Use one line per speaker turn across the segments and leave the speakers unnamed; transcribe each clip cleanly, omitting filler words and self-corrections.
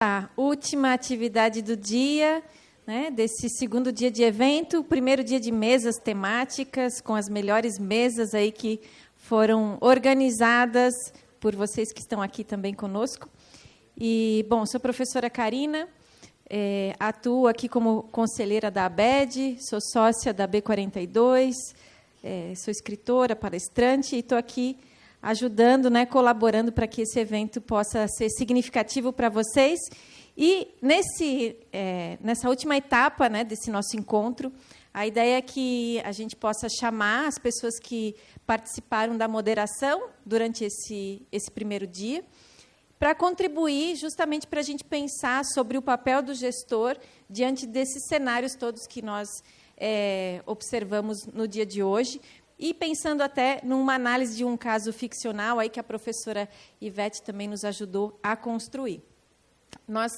A última atividade do dia, né, desse segundo dia de evento, o primeiro dia de mesas temáticas, com as melhores mesas aí que foram organizadas por vocês que estão aqui também conosco. E, bom, sou a professora Karina, atuo aqui como conselheira da ABED, sou sócia da B42, sou escritora, palestrante e estou aqui ajudando, né, colaborando para que esse evento possa ser significativo para vocês. E nessa última etapa, né, desse nosso encontro, a ideia é que a gente possa chamar as pessoas que participaram da moderação durante esse primeiro dia, para contribuir justamente para a gente pensar sobre o papel do gestor diante desses cenários todos que nós observamos no dia de hoje, e pensando até numa análise de um caso ficcional aí que a professora Ivete também nos ajudou a construir. Nós,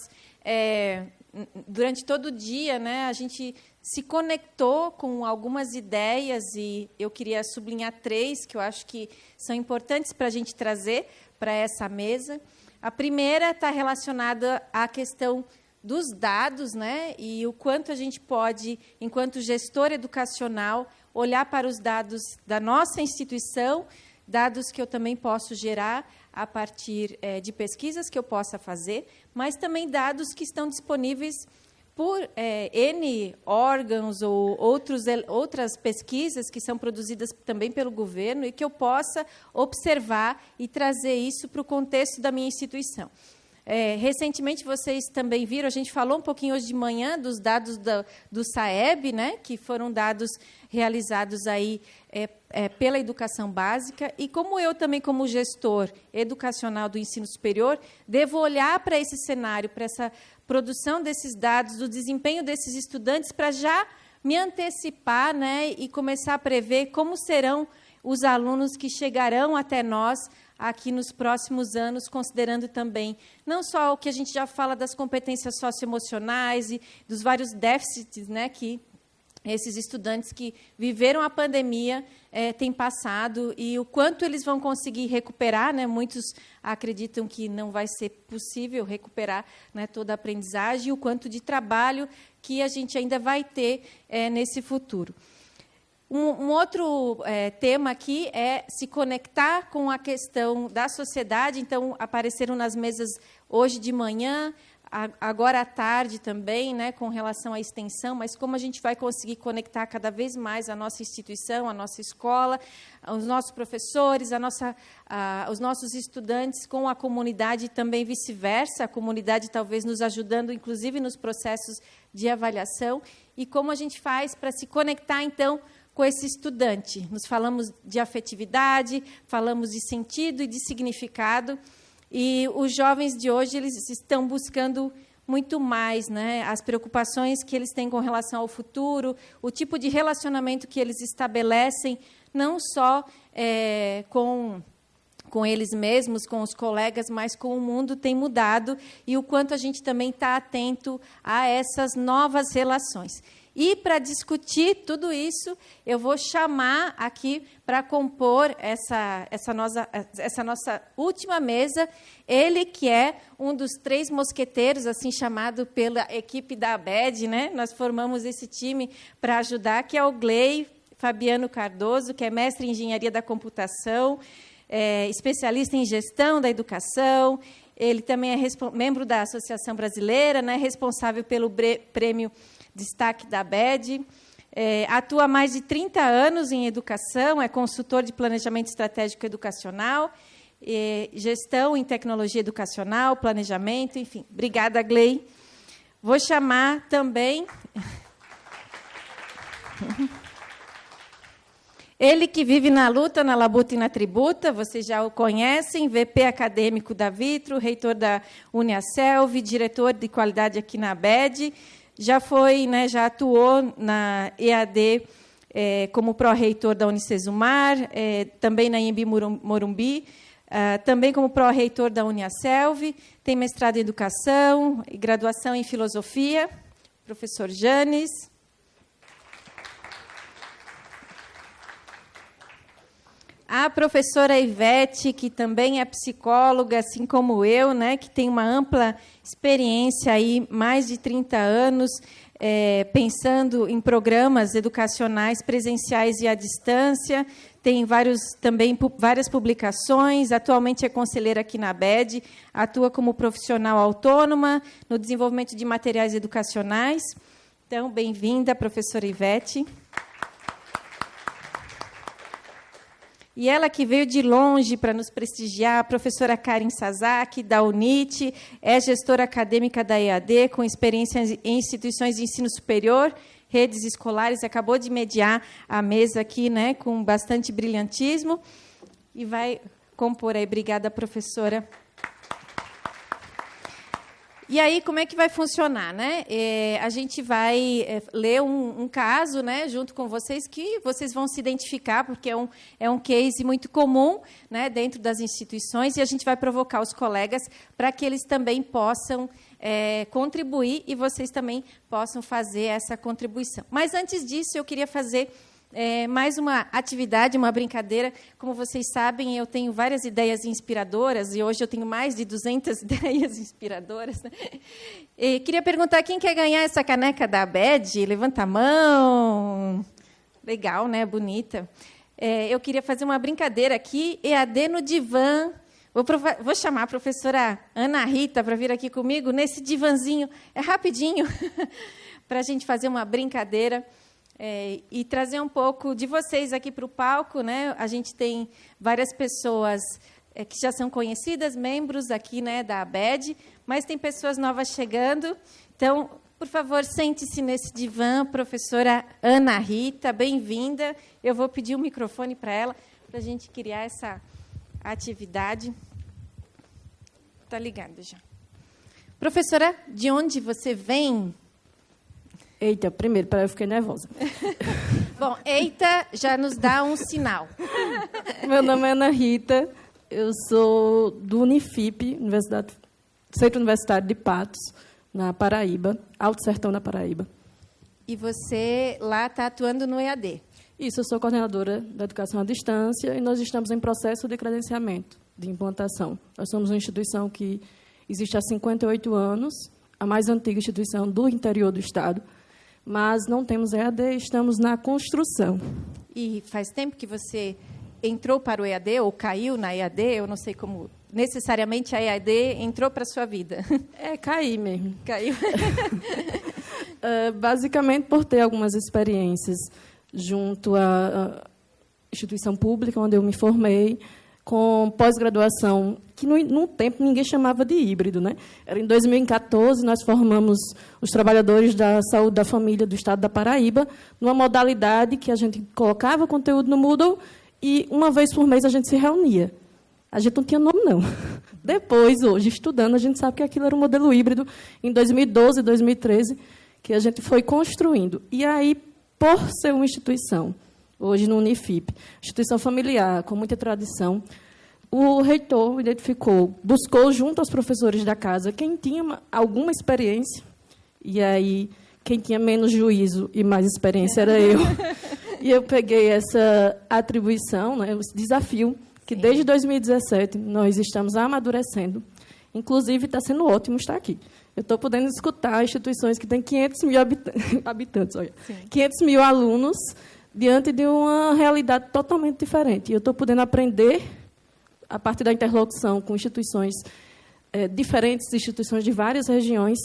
durante todo o dia, né, a gente se conectou com algumas ideias e eu queria sublinhar 3 que eu acho que são importantes para a gente trazer para essa mesa. A primeira está relacionada à questão dos dados, né, e o quanto a gente pode, enquanto gestor educacional, olhar para os dados da nossa instituição, dados que eu também posso gerar a partir de pesquisas que eu possa fazer, mas também dados que estão disponíveis por N órgãos ou outras pesquisas que são produzidas também pelo governo e que eu possa observar e trazer isso para o contexto da minha instituição. Recentemente, vocês também viram, a gente falou um pouquinho hoje de manhã dos dados do SAEB, né, que foram dados realizados aí, pela educação básica, e como eu também, como gestor educacional do ensino superior, devo olhar para esse cenário, para essa produção desses dados, do desempenho desses estudantes, para já me antecipar, né, e começar a prever como serão os alunos que chegarão até nós aqui nos próximos anos, considerando também não só o que a gente já fala das competências socioemocionais e dos vários déficits, né, que esses estudantes que viveram a pandemia têm passado e o quanto eles vão conseguir recuperar, né? Muitos acreditam que não vai ser possível recuperar, né, toda a aprendizagem e o quanto de trabalho que a gente ainda vai ter nesse futuro. Um outro tema aqui é se conectar com a questão da sociedade. Então, apareceram nas mesas hoje de manhã, agora à tarde também, né, com relação à extensão, mas como a gente vai conseguir conectar cada vez mais a nossa instituição, a nossa escola, os nossos professores, os nossos estudantes com a comunidade e também vice-versa, a comunidade talvez nos ajudando, inclusive, nos processos de avaliação, e como a gente faz para se conectar, então, com esse estudante. Nos falamos de afetividade, falamos de sentido e de significado, e os jovens de hoje eles estão buscando muito mais, né, as preocupações que eles têm com relação ao futuro, o tipo de relacionamento que eles estabelecem, não só com eles mesmos, com os colegas, mas com o mundo tem mudado e o quanto a gente também está atento a essas novas relações. E, para discutir tudo isso, eu vou chamar aqui para compor essa nossa última mesa, ele que é um dos 3 mosqueteiros, assim chamado pela equipe da ABED, né? Nós formamos esse time para ajudar, que é o Gley Fabiano Cardoso, que é mestre em Engenharia da Computação, especialista em Gestão da Educação, ele também é membro da Associação Brasileira, né? Responsável pelo prêmio Destaque da ABED, atua há mais de 30 anos em educação, é consultor de planejamento estratégico educacional, gestão em tecnologia educacional, planejamento, enfim. Obrigada, Gley. Vou chamar também ele que vive na luta, na labuta e na tributa, vocês já o conhecem, VP acadêmico da Vitro, reitor da Uniaselv, diretor de qualidade aqui na ABED, já foi, né, já atuou na EAD como pró-reitor da Unicesumar, também na Anhembi Morumbi, também como pró-reitor da Uniaselv, tem mestrado em Educação e graduação em Filosofia, professor Janes. A professora Ivete, que também é psicóloga, assim como eu, né, que tem uma ampla experiência aí, mais de 30 anos, pensando em programas educacionais presenciais e à distância. Tem também várias publicações, atualmente é conselheira aqui na ABED, atua como profissional autônoma no desenvolvimento de materiais educacionais. Então, bem-vinda, professora Ivete. E ela que veio de longe para nos prestigiar, a professora Karen Sasaki, da UNIT, é gestora acadêmica da EAD, com experiência em instituições de ensino superior, redes escolares, acabou de mediar a mesa aqui, né, com bastante brilhantismo, e vai compor aí. Obrigada, professora. E aí, como é que vai funcionar, né? A gente vai ler um caso, né, junto com vocês, que vocês vão se identificar, porque é um case muito comum, né, dentro das instituições, e a gente vai provocar os colegas para que eles também possam contribuir e vocês também possam fazer essa contribuição. Mas, antes disso, eu queria fazer mais uma atividade, uma brincadeira. Como vocês sabem, eu tenho várias ideias inspiradoras, e hoje eu tenho mais de 200 ideias inspiradoras, né? E queria perguntar quem quer ganhar essa caneca da ABED. Levanta a mão. Legal, né? Bonita. Eu queria fazer uma brincadeira aqui, EAD no divã. Vou chamar a professora Ana Rita para vir aqui comigo nesse divanzinho. É rapidinho, para a gente fazer uma brincadeira. E trazer um pouco de vocês aqui para o palco, né? A gente tem várias pessoas que já são conhecidas, membros aqui, né, da ABED, mas tem pessoas novas chegando. Então, por favor, sente-se nesse divã, professora Ana Rita, bem-vinda. Eu vou pedir o microfone para ela, para a gente criar essa atividade. Está ligado já. Professora, de onde você vem?
Eita, primeiro, eu fiquei nervosa.
Bom, eita já nos dá um sinal.
Meu nome é Ana Rita, eu sou do Unifip, Centro Universitário de Patos, na Paraíba, Alto Sertão, na Paraíba.
E você lá está atuando no EAD?
Isso, eu sou coordenadora da educação à distância e nós estamos em processo de credenciamento, de implantação. Nós somos uma instituição que existe há 58 anos, a mais antiga instituição do interior do Estado, mas não temos EAD, estamos na construção.
E faz tempo que você entrou para o EAD ou caiu na EAD? Eu não sei como necessariamente a EAD entrou para a sua vida.
Caí mesmo.
Caiu.
Basicamente por ter algumas experiências junto à instituição pública onde eu me formei, com pós-graduação, que no tempo ninguém chamava de híbrido, né? Era em 2014, nós formamos os trabalhadores da saúde da família do Estado da Paraíba, numa modalidade que a gente colocava conteúdo no Moodle e, uma vez por mês, a gente se reunia. A gente não tinha nome, não. Depois, hoje, estudando, a gente sabe que aquilo era um modelo híbrido, em 2012, 2013, que a gente foi construindo. E aí, por ser uma instituição, hoje no Unifip, instituição familiar, com muita tradição, o reitor buscou junto aos professores da casa quem tinha alguma experiência, e aí quem tinha menos juízo e mais experiência era eu. E eu peguei essa atribuição, né, esse desafio, que desde 2017 nós estamos amadurecendo. Inclusive, está sendo ótimo estar aqui. Eu estou podendo escutar instituições que têm 500 mil habitantes, olha, 500 mil alunos, diante de uma realidade totalmente diferente. E eu estou podendo aprender, a partir da interlocução com instituições diferentes, instituições de várias regiões,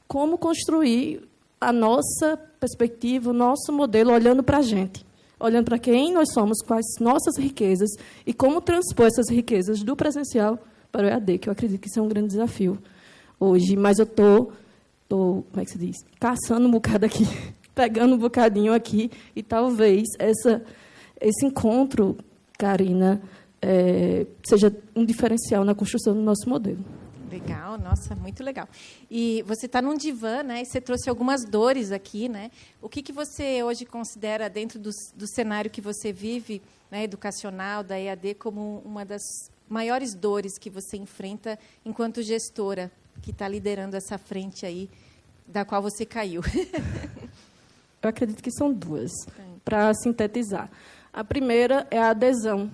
como construir a nossa perspectiva, o nosso modelo, olhando para a gente, olhando para quem nós somos, quais nossas riquezas e como transpor essas riquezas do presencial para o EAD, que eu acredito que isso é um grande desafio hoje. Mas eu estou, como é que se diz, caçando um bocado aqui, pegando um bocadinho aqui, e talvez esse encontro, Karina, seja um diferencial na construção do nosso modelo.
Legal, nossa, muito legal. E você está num divã, né? E você trouxe algumas dores aqui, né? O que você hoje considera, dentro do cenário que você vive, né, educacional, da EAD, como uma das maiores dores que você enfrenta enquanto gestora, que está liderando essa frente aí, da qual você caiu?
Eu acredito que são duas, para sintetizar. A primeira é a adesão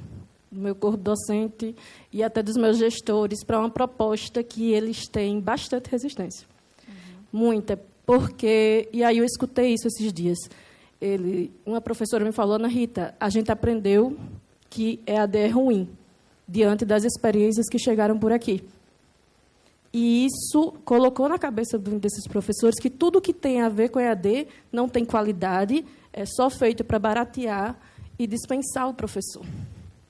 do meu corpo docente e até dos meus gestores para uma proposta que eles têm bastante resistência. Muita. Porque, e aí eu escutei isso esses dias, uma professora me falou: Ana Rita, a gente aprendeu que EAD é ruim, diante das experiências que chegaram por aqui. E isso colocou na cabeça desses professores que tudo que tem a ver com EAD não tem qualidade, é só feito para baratear e dispensar o professor.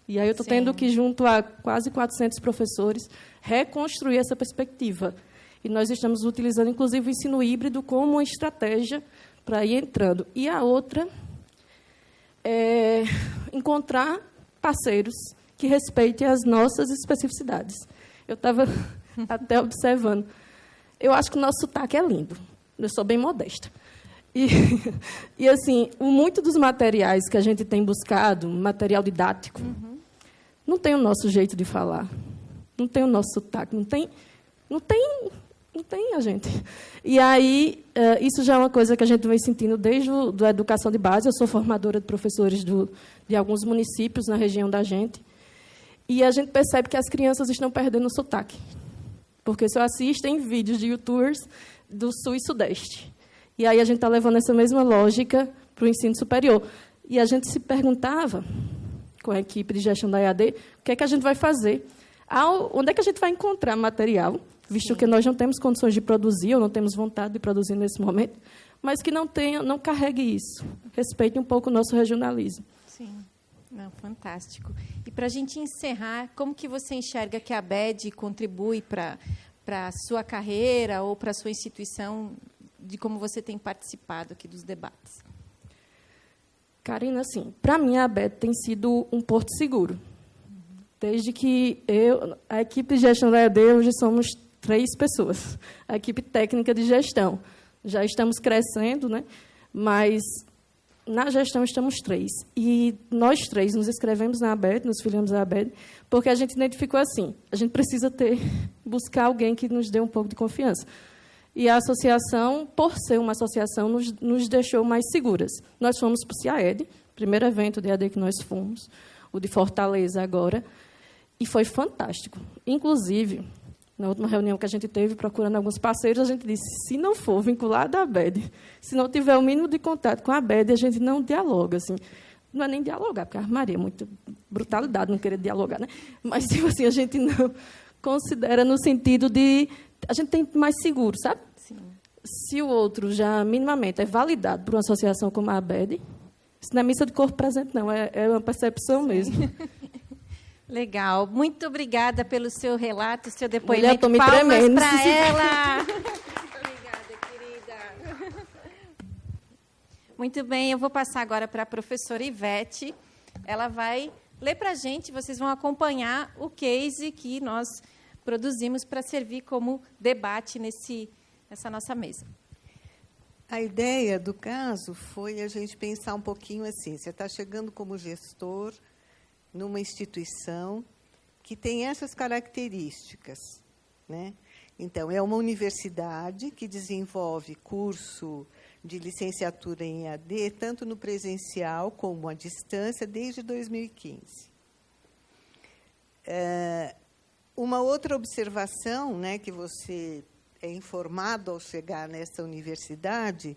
E aí eu estou tendo que, junto a quase 400 professores, reconstruir essa perspectiva. E nós estamos utilizando, inclusive, o ensino híbrido como uma estratégia para ir entrando. E a outra é encontrar parceiros que respeitem as nossas especificidades. Eu estava até observando. Eu acho que o nosso sotaque é lindo. Eu sou bem modesta. E assim, muito dos materiais que a gente tem buscado, material didático, não tem o nosso jeito de falar. Não tem o nosso sotaque. Não tem a gente. E aí, isso já é uma coisa que a gente vem sentindo desde a educação de base. Eu sou formadora de professores de alguns municípios na região da gente. E a gente percebe que as crianças estão perdendo o sotaque. Porque só assistem vídeos de youtubers do Sul e Sudeste. E aí a gente está levando essa mesma lógica para o ensino superior. E a gente se perguntava, com a equipe de gestão da EAD, o que é que a gente vai fazer? Onde é que a gente vai encontrar material, visto que nós não temos condições de produzir, ou não temos vontade de produzir nesse momento, mas que não carregue isso. Respeite um pouco o nosso regionalismo.
Sim. Não, fantástico. E para a gente encerrar, como que você enxerga que a ABED contribui para a sua carreira ou para a sua instituição, de como você tem participado aqui dos debates?
Karina, assim, para mim a ABED tem sido um porto seguro. Desde que a equipe de gestão da EAD, hoje somos 3 pessoas. A equipe técnica de gestão. Já estamos crescendo, né? Mas na gestão estamos 3. E nós 3 nos inscrevemos na ABED, nos filiamos à ABED, porque a gente identificou assim, a gente precisa buscar alguém que nos dê um pouco de confiança. E a associação, por ser uma associação, nos deixou mais seguras. Nós fomos para o CIAED, primeiro evento de EAD que nós fomos, o de Fortaleza agora, e foi fantástico. Inclusive, na última reunião que a gente teve, procurando alguns parceiros, a gente disse, se não for vinculado à ABED, se não tiver o mínimo de contato com a ABED, a gente não dialoga. Assim. Não é nem dialogar, porque a Maria é muito brutalidade não querer dialogar, né? Mas, tipo assim, a gente não considera no sentido de... A gente tem mais seguro, sabe?
Sim.
Se o outro já minimamente é validado por uma associação como a ABED, isso não é missa de corpo presente, não, é uma percepção mesmo.
Legal. Muito obrigada pelo seu relato, seu depoimento.
Mulher,
palmas para ela. Obrigada, querida. Muito bem, eu vou passar agora para a professora Ivete. Ela vai ler para a gente, vocês vão acompanhar o case que nós produzimos para servir como debate nessa nossa mesa.
A ideia do caso foi a gente pensar um pouquinho assim, você está chegando como gestor numa instituição que tem essas características, né? Então, é uma universidade que desenvolve curso de licenciatura em EAD, tanto no presencial como à distância, desde 2015. Uma outra observação, né, que você é informado ao chegar nessa universidade,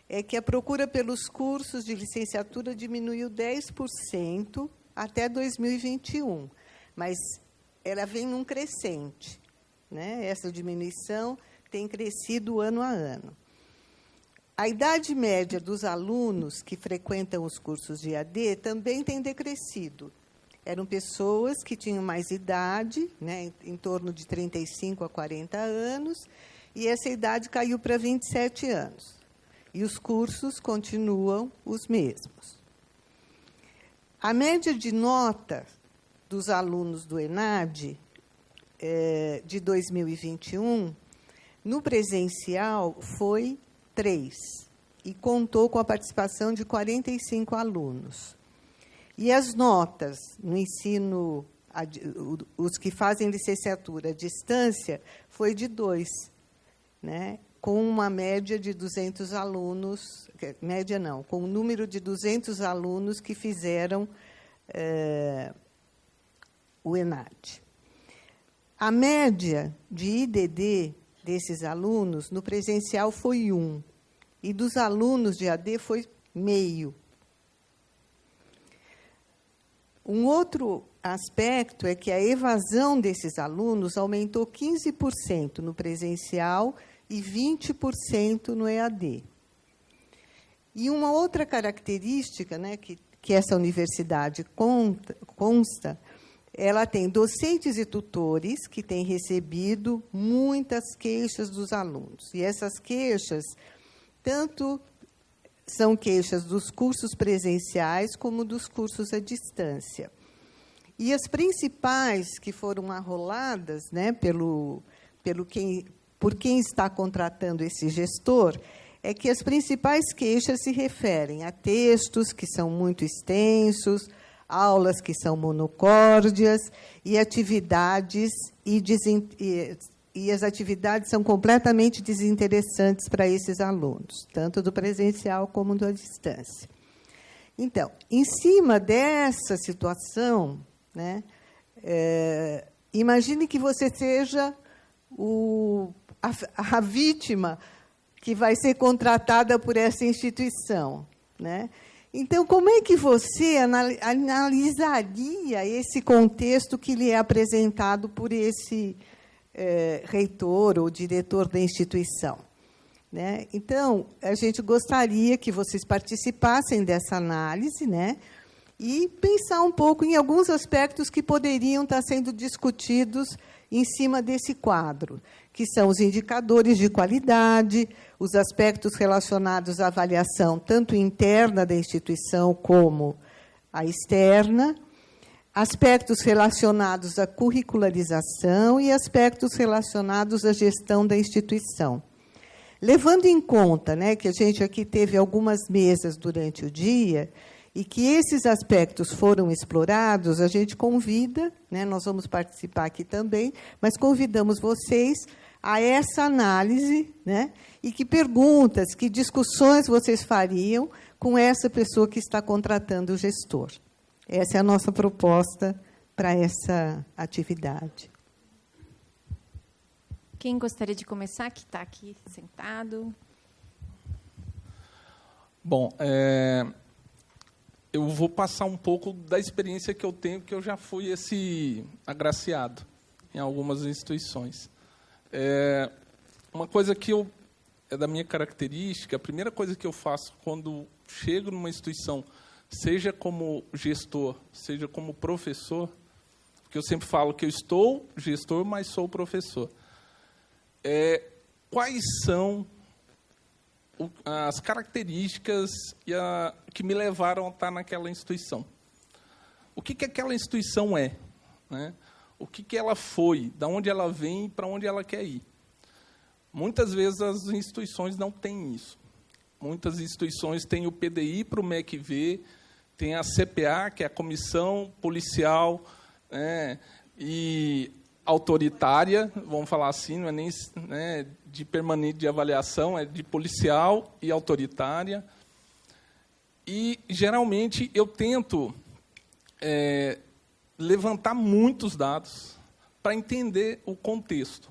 é que a procura pelos cursos de licenciatura diminuiu 10% até 2021, mas ela vem num crescente, né? Essa diminuição tem crescido ano a ano. A idade média dos alunos que frequentam os cursos de EAD também tem decrescido. Eram pessoas que tinham mais idade, né, em torno de 35 a 40 anos, e essa idade caiu para 27 anos. E os cursos continuam os mesmos. A média de nota dos alunos do ENAD de 2021, no presencial, foi 3, e contou com a participação de 45 alunos. E as notas no ensino, os que fazem licenciatura à distância, foi de 2, né? Com uma média de 200 alunos, média não, com um número de 200 alunos que fizeram o ENAD. A média de IDD desses alunos no presencial foi 1, e dos alunos de AD foi meio. Um outro aspecto é que a evasão desses alunos aumentou 15% no presencial e 20% no EAD. E uma outra característica, né, que essa universidade consta, ela tem docentes e tutores que têm recebido muitas queixas dos alunos. E essas queixas, tanto são queixas dos cursos presenciais como dos cursos à distância. E as principais que foram arroladas, né, por quem está contratando esse gestor, é que as principais queixas se referem a textos que são muito extensos, aulas que são monocórdias e atividades e as atividades são completamente desinteressantes para esses alunos, tanto do presencial como do à distância. Então, em cima dessa situação, né, imagine que você seja a vítima que vai ser contratada por essa instituição, né? Então, como é que você analisaria esse contexto que lhe é apresentado por esse reitor ou diretor da instituição, né? Então, a gente gostaria que vocês participassem dessa análise, né, e pensar um pouco em alguns aspectos que poderiam estar sendo discutidos em cima desse quadro, que são os indicadores de qualidade, os aspectos relacionados à avaliação tanto interna da instituição como a externa, aspectos relacionados à curricularização e aspectos relacionados à gestão da instituição. Levando em conta, né, que a gente aqui teve algumas mesas durante o dia e que esses aspectos foram explorados, a gente convida, né, nós vamos participar aqui também, mas convidamos vocês a essa análise, né, e que perguntas, que discussões vocês fariam com essa pessoa que está contratando o gestor. Essa é a nossa proposta para essa atividade.
Quem gostaria de começar, que está aqui sentado?
Bom, eu vou passar um pouco da experiência que eu tenho, porque eu já fui esse agraciado em algumas instituições. Uma coisa que é da minha característica, a primeira coisa que eu faço quando chego numa instituição, seja como gestor, seja como professor, porque eu sempre falo que eu estou gestor, mas sou professor. Quais são as características que me levaram a estar naquela instituição? O que aquela instituição é, né? O que ela foi, de onde ela vem e para onde ela quer ir. Muitas vezes as instituições não têm isso. Muitas instituições têm o PDI para o MEC-V, tem a CPA, que é a Comissão Policial, né, e autoritária, vamos falar assim, não é nem, né, de permanente de avaliação, é de policial e autoritária. E, geralmente, eu tento levantar muitos dados para entender o contexto.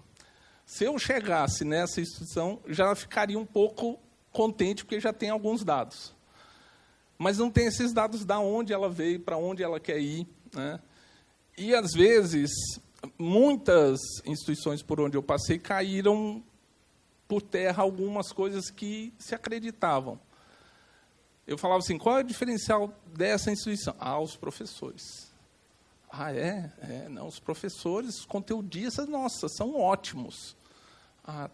Se eu chegasse nessa instituição, já ficaria um pouco contente, porque já tem alguns dados. Mas não tem esses dados de onde ela veio, para onde ela quer ir, né? E, às vezes, muitas instituições por onde eu passei caíram por terra algumas coisas que se acreditavam. Eu falava assim, qual é o diferencial dessa instituição? Os professores. Não, os professores, os conteudistas, nossa, são ótimos.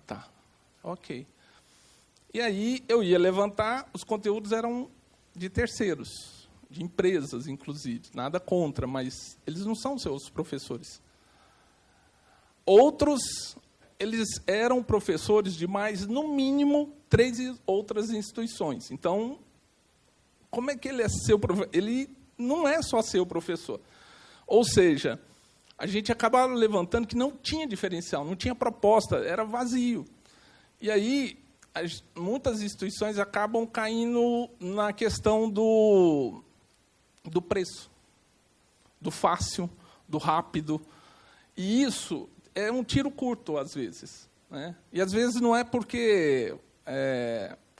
Tá, ok. E aí eu ia levantar, os conteúdos eram de terceiros, de empresas, inclusive. Nada contra, mas eles não são seus professores. Outros, eles eram professores de mais, no mínimo, 3 outras instituições. Então, como é que ele é seu professor? Ele não é só seu professor. Ou seja, a gente acabava levantando que não tinha diferencial, não tinha proposta, era vazio. E aí, muitas instituições acabam caindo na questão do preço, do fácil, do rápido. E isso é um tiro curto, às vezes, né? E, às vezes, não é porque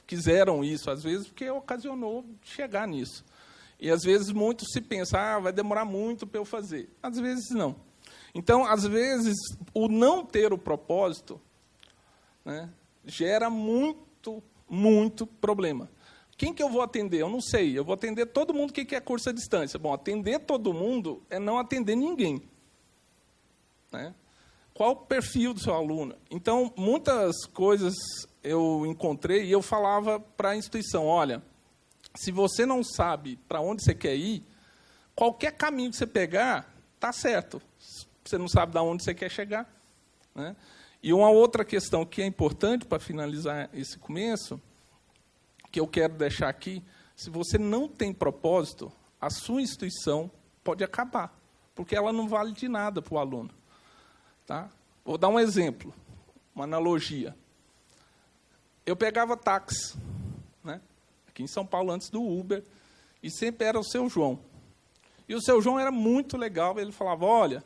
quiseram isso, às vezes, porque ocasionou chegar nisso. E, às vezes, muito se pensa, vai demorar muito para eu fazer. Às vezes, não. Então, às vezes, o não ter o propósito, né, gera muito, muito problema. Quem que eu vou atender? Eu não sei. Eu vou atender todo mundo que quer curso à distância. Bom, atender todo mundo é não atender ninguém, né? Qual o perfil do seu aluno? Então, muitas coisas eu encontrei e eu falava para a instituição, olha, se você não sabe para onde você quer ir, qualquer caminho que você pegar, está certo. Você não sabe de onde você quer chegar, né? E uma outra questão que é importante para finalizar esse começo, que eu quero deixar aqui, se você não tem propósito, a sua instituição pode acabar, porque ela não vale de nada para o aluno. Tá? Vou dar um exemplo, uma analogia. Eu pegava táxi, né, aqui em São Paulo, antes do Uber, e sempre era o Seu João. E o Seu João era muito legal, ele falava, olha,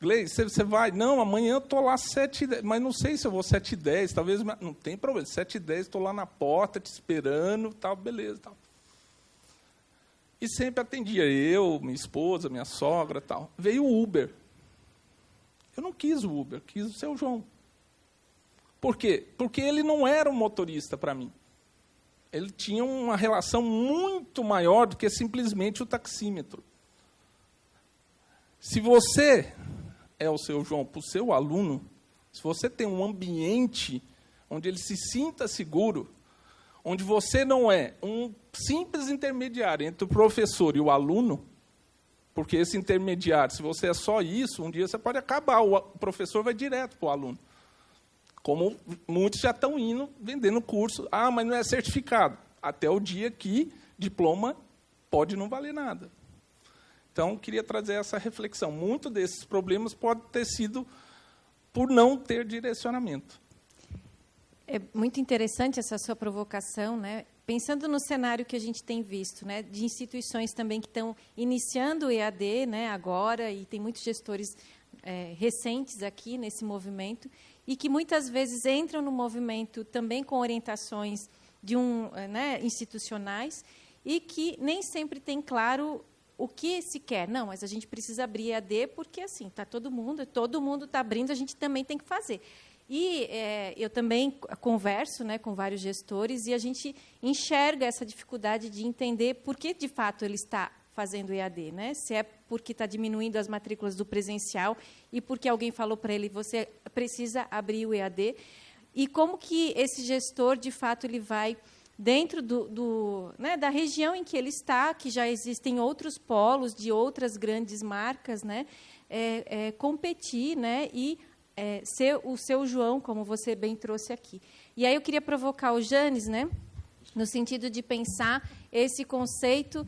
Gleice, você vai? Não, amanhã eu estou lá 7h10, mas não sei se eu vou 7h10, talvez, não tem problema, 7h10 estou lá na porta te esperando, tal, beleza. Tal. E sempre atendia eu, minha esposa, minha sogra, tal. Veio o Uber. Eu não quis o Uber, quis o Seu João. Por quê? Porque ele não era um motorista para mim. Ele tinha uma relação muito maior do que simplesmente o taxímetro. Se você é o Seu João para o seu aluno, se você tem um ambiente onde ele se sinta seguro, onde você não é um simples intermediário entre o professor e o aluno, porque esse intermediário, se você é só isso, um dia você pode acabar, o professor vai direto para o aluno. Como muitos já estão indo, vendendo curso. Ah, mas não é certificado. Até o dia que diploma pode não valer nada. Então, queria trazer essa reflexão. Muitos desses problemas podem ter sido por não ter direcionamento.
É muito interessante essa sua provocação, né? Pensando no cenário que a gente tem visto, né, de instituições também que estão iniciando o EAD, né, agora, e tem muitos gestores recentes aqui nesse movimento, e que muitas vezes entram no movimento também com orientações institucionais, e que nem sempre tem claro o que se quer. Não, mas a gente precisa abrir EAD porque assim, todo mundo está abrindo, a gente também tem que fazer. E eu também converso, né, com vários gestores e a gente enxerga essa dificuldade de entender por que, de fato, ele está fazendo EAD. Né? Se é porque está diminuindo as matrículas do presencial e porque alguém falou para ele, você precisa abrir o EAD. E como que esse gestor, de fato, ele vai, dentro da região em que ele está, que já existem outros polos de outras grandes marcas, né, competir, né, e ser o Seu João, como você bem trouxe aqui. E aí eu queria provocar o Janes, né, no sentido de pensar esse conceito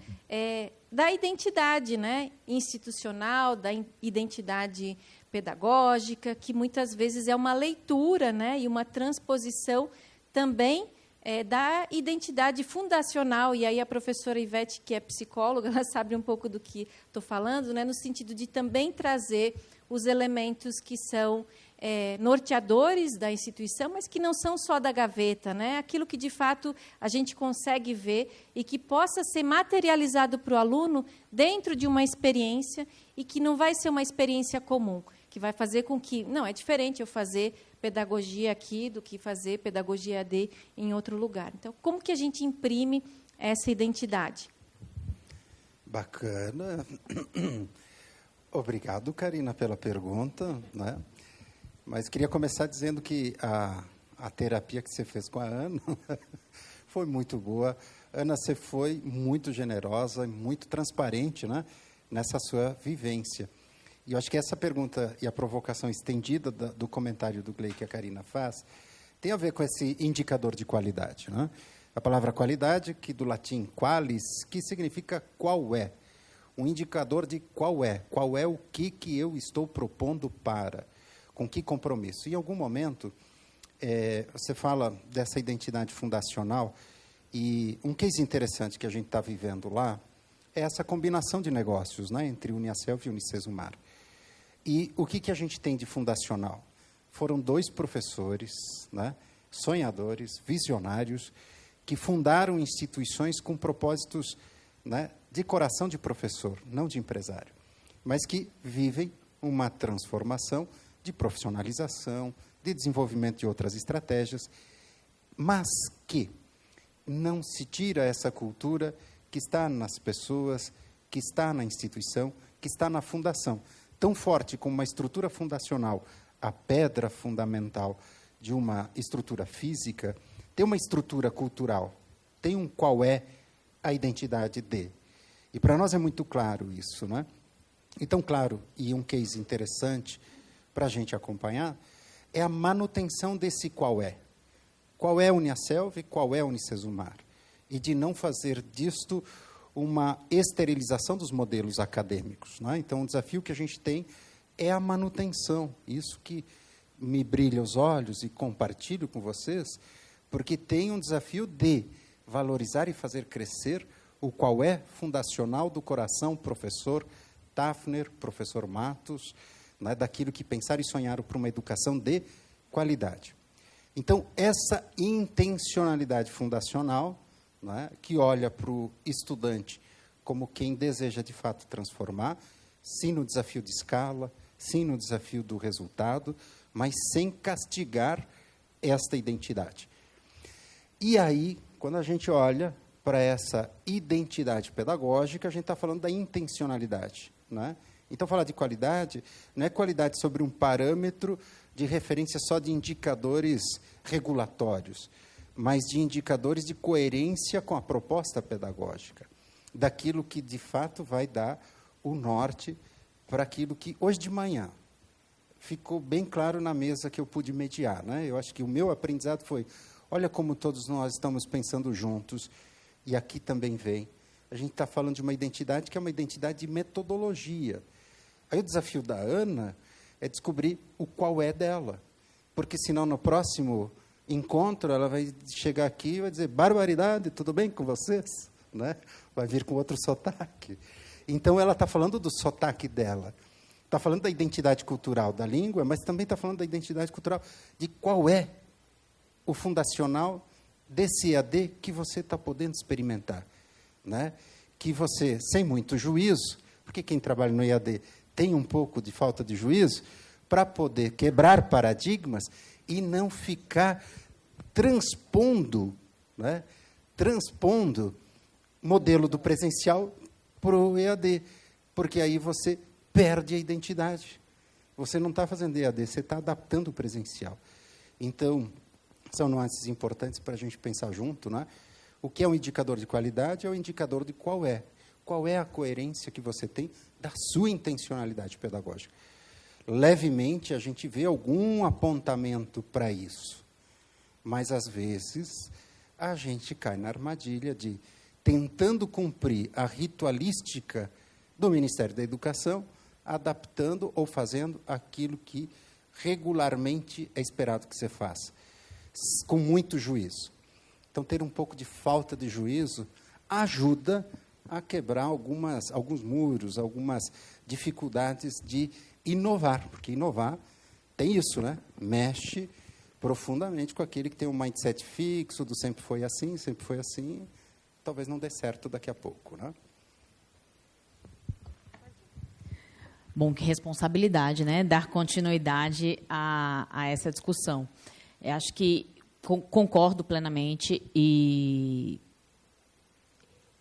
da identidade, né, institucional, da identidade pedagógica, que muitas vezes é uma leitura, né, e uma transposição também da identidade fundacional. E aí a professora Ivete, que é psicóloga, ela sabe um pouco do que estou falando, né, no sentido de também trazer os elementos que são norteadores da instituição, mas que não são só da gaveta, né? Aquilo que, de fato, a gente consegue ver e que possa ser materializado para o aluno dentro de uma experiência e que não vai ser uma experiência comum, que vai fazer com que... Não, é diferente eu fazer pedagogia aqui do que fazer pedagogia AD em outro lugar. Então, como que a gente imprime essa identidade?
Bacana. Obrigado, Karina, pela pergunta, né? Mas queria começar dizendo que a terapia que você fez com a Ana foi muito boa. Ana, você foi muito generosa, muito transparente, né, nessa sua vivência. E eu acho que essa pergunta e a provocação estendida do comentário do Gley que a Karina faz tem a ver com esse indicador de qualidade, né? A palavra qualidade, que do latim qualis, que significa qual é. Um indicador de qual é o que eu estou propondo para, com que compromisso. Em algum momento, você fala dessa identidade fundacional, e um case interessante que a gente está vivendo lá é essa combinação de negócios, né, entre Uniaselv e Unicesumar. E o que a gente tem de fundacional? Foram 2 professores, né, sonhadores, visionários, que fundaram instituições com propósitos, né, de coração de professor, não de empresário, mas que vivem uma transformação de profissionalização, de desenvolvimento de outras estratégias, mas que não se tira essa cultura que está nas pessoas, que está na instituição, que está na fundação. Tão forte como uma estrutura fundacional, a pedra fundamental de uma estrutura física, tem uma estrutura cultural, tem um qual é a identidade de. E para nós é muito claro isso, não é? Então, claro, e um case interessante para a gente acompanhar, é a manutenção desse qual é. Qual é a Uniaselv e qual é a Unicesumar. E de não fazer disto uma esterilização dos modelos acadêmicos. Não é? Então, o desafio que a gente tem é a manutenção. Isso que me brilha os olhos e compartilho com vocês, porque tem um desafio de valorizar e fazer crescer o qual é fundacional do coração professor Tafner, professor Matos, né, daquilo que pensaram e sonharam para uma educação de qualidade. Então, essa intencionalidade fundacional, né, que olha para o estudante como quem deseja, de fato, transformar, sim no desafio de escala, sim no desafio do resultado, mas sem castigar esta identidade. E aí, quando a gente olha para essa identidade pedagógica, a gente está falando da intencionalidade, né? Então, falar de qualidade não é qualidade sobre um parâmetro de referência só de indicadores regulatórios, mas de indicadores de coerência com a proposta pedagógica, daquilo que, de fato, vai dar o norte para aquilo que, hoje de manhã, ficou bem claro na mesa que eu pude mediar, né? Eu acho que o meu aprendizado foi, olha como todos nós estamos pensando juntos, e aqui também vem, a gente está falando de uma identidade que é uma identidade de metodologia. Aí o desafio da Ana é descobrir o qual é dela, porque senão no próximo encontro ela vai chegar aqui e vai dizer, barbaridade, tudo bem com vocês? Né? Vai vir com outro sotaque. Então ela está falando do sotaque dela, está falando da identidade cultural da língua, mas também está falando da identidade cultural de qual é o fundacional desse EAD que você está podendo experimentar, né? Que você, sem muito juízo, porque quem trabalha no EAD tem um pouco de falta de juízo, para poder quebrar paradigmas e não ficar transpondo, né? Transpondo modelo do presencial para o EAD, porque aí você perde a identidade. Você não está fazendo EAD, você está adaptando o presencial. Então, são nuances importantes para a gente pensar junto, né? O que é um indicador de qualidade é o indicador de qual é. Qual é a coerência que você tem da sua intencionalidade pedagógica. Levemente, a gente vê algum apontamento para isso. Mas, às vezes, a gente cai na armadilha de, tentando cumprir a ritualística do Ministério da Educação, adaptando ou fazendo aquilo que regularmente é esperado que você faça, com muito juízo. Então, ter um pouco de falta de juízo ajuda a quebrar alguns muros, algumas dificuldades de inovar, porque inovar tem isso, né? Mexe profundamente com aquele que tem um mindset fixo, do sempre foi assim, talvez não dê certo daqui a pouco, né?
Bom, que responsabilidade, né? Dar continuidade a essa discussão. Eu acho que concordo plenamente e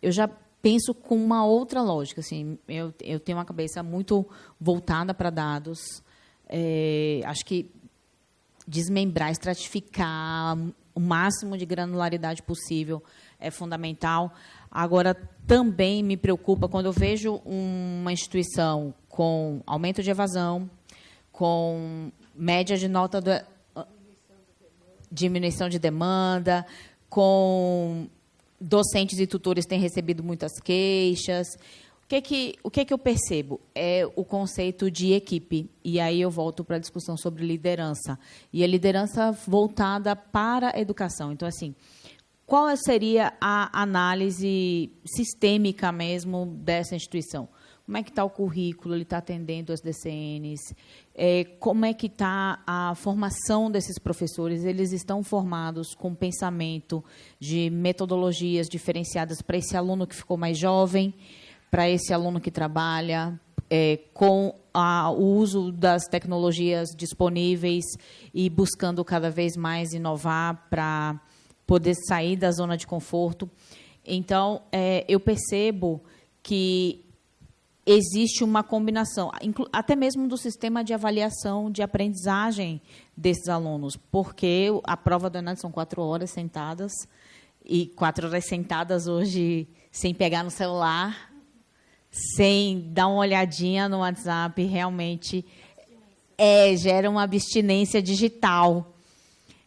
eu já penso com uma outra lógica. Assim, eu tenho uma cabeça muito voltada para dados. Acho que desmembrar, estratificar o máximo de granularidade possível é fundamental. Agora, também me preocupa quando eu vejo uma instituição com aumento de evasão, com média de nota diminuição de demanda, com docentes e tutores têm recebido muitas queixas. O que eu percebo? É o conceito de equipe. E aí eu volto para a discussão sobre liderança. E a liderança voltada para a educação. Então, assim, qual seria a análise sistêmica mesmo dessa instituição? como é que está o currículo, ele está atendendo as DCNs, como é que está a formação desses professores, eles estão formados com pensamento de metodologias diferenciadas para esse aluno que ficou mais jovem, para esse aluno que trabalha, com o uso das tecnologias disponíveis e buscando cada vez mais inovar para poder sair da zona de conforto. Então, eu percebo que existe uma combinação, até mesmo do sistema de avaliação de aprendizagem desses alunos, porque a prova do Enem são 4 horas sentadas, e 4 horas sentadas hoje sem pegar no celular, sem dar uma olhadinha no WhatsApp, realmente gera uma abstinência digital.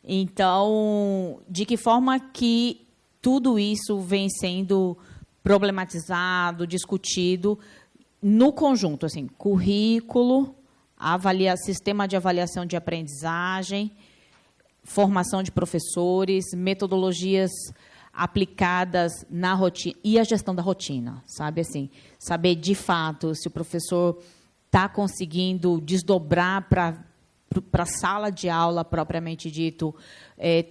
Então, de que forma que tudo isso vem sendo problematizado, discutido no conjunto, assim, currículo, sistema de avaliação de aprendizagem, formação de professores, metodologias aplicadas na rotina e a gestão da rotina, sabe, assim, saber de fato se o professor está conseguindo desdobrar para a sala de aula propriamente dito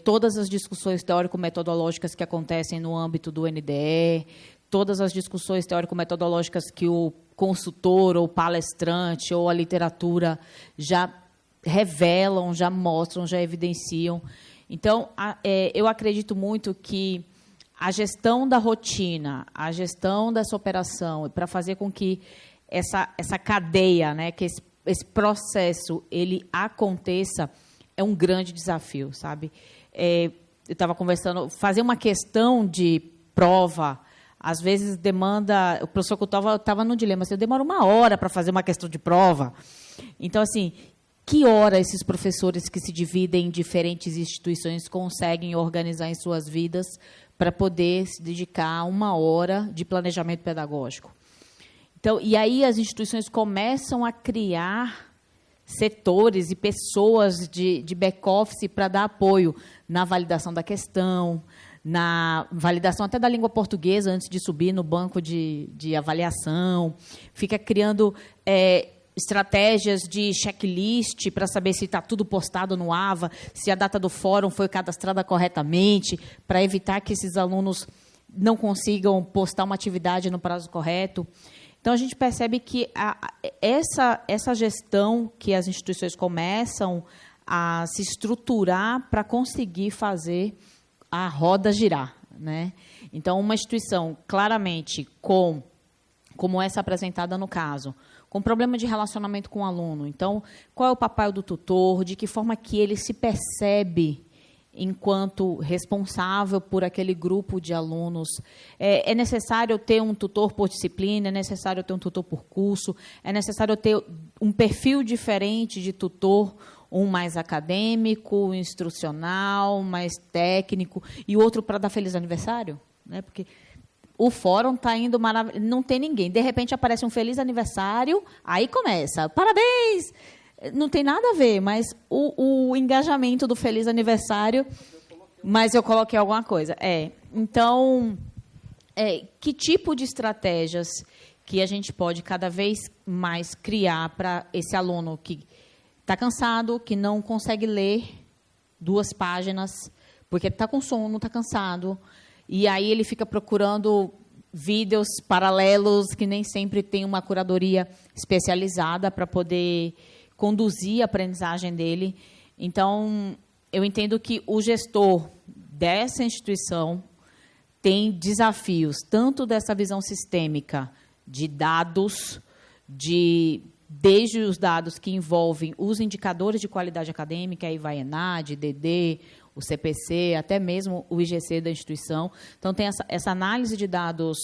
todas as discussões teórico-metodológicas que acontecem no âmbito do NDE, todas as discussões teórico-metodológicas que o consultor ou palestrante ou a literatura já revelam, já mostram, já evidenciam. Então, eu acredito muito que a gestão da rotina, a gestão dessa operação, para fazer com que essa cadeia, né, que esse processo ele aconteça, é um grande desafio, sabe? Eu estava conversando, fazer uma questão de prova, às vezes demanda... O professor Couto estava no dilema, assim, eu demoro 1 hora para fazer uma questão de prova. Então, assim, que hora esses professores que se dividem em diferentes instituições conseguem organizar em suas vidas para poder se dedicar a 1 hora de planejamento pedagógico? Então, e aí as instituições começam a criar setores e pessoas de back-office para dar apoio na validação da questão, na validação até da língua portuguesa antes de subir no banco de avaliação, fica criando estratégias de checklist para saber se está tudo postado no AVA, se a data do fórum foi cadastrada corretamente, para evitar que esses alunos não consigam postar uma atividade no prazo correto. Então, a gente percebe que essa gestão que as instituições começam a se estruturar para conseguir fazer a roda girar, né? Então, uma instituição claramente como essa apresentada no caso, com problema de relacionamento com o aluno. Então, qual é o papel do tutor? De que forma que ele se percebe enquanto responsável por aquele grupo de alunos? É necessário ter um tutor por disciplina? É necessário ter um tutor por curso? É necessário ter um perfil diferente de tutor? Um mais acadêmico, instrucional, mais técnico, e outro para dar feliz aniversário, né? Porque o fórum está indo maravilhoso, não tem ninguém. De repente aparece um feliz aniversário, aí começa, parabéns! Não tem nada a ver, mas o engajamento do feliz aniversário, mas eu coloquei alguma coisa. Então, que tipo de estratégias que a gente pode cada vez mais criar para esse aluno que está cansado, que não consegue ler 2 páginas, porque está com sono, está cansado, e aí ele fica procurando vídeos paralelos que nem sempre tem uma curadoria especializada para poder conduzir a aprendizagem dele. Então, eu entendo que o gestor dessa instituição tem desafios, tanto dessa visão sistêmica de dados, desde os dados que envolvem os indicadores de qualidade acadêmica, aí vai ENAD, DD, o CPC, até mesmo o IGC da instituição. Então, tem essa análise de dados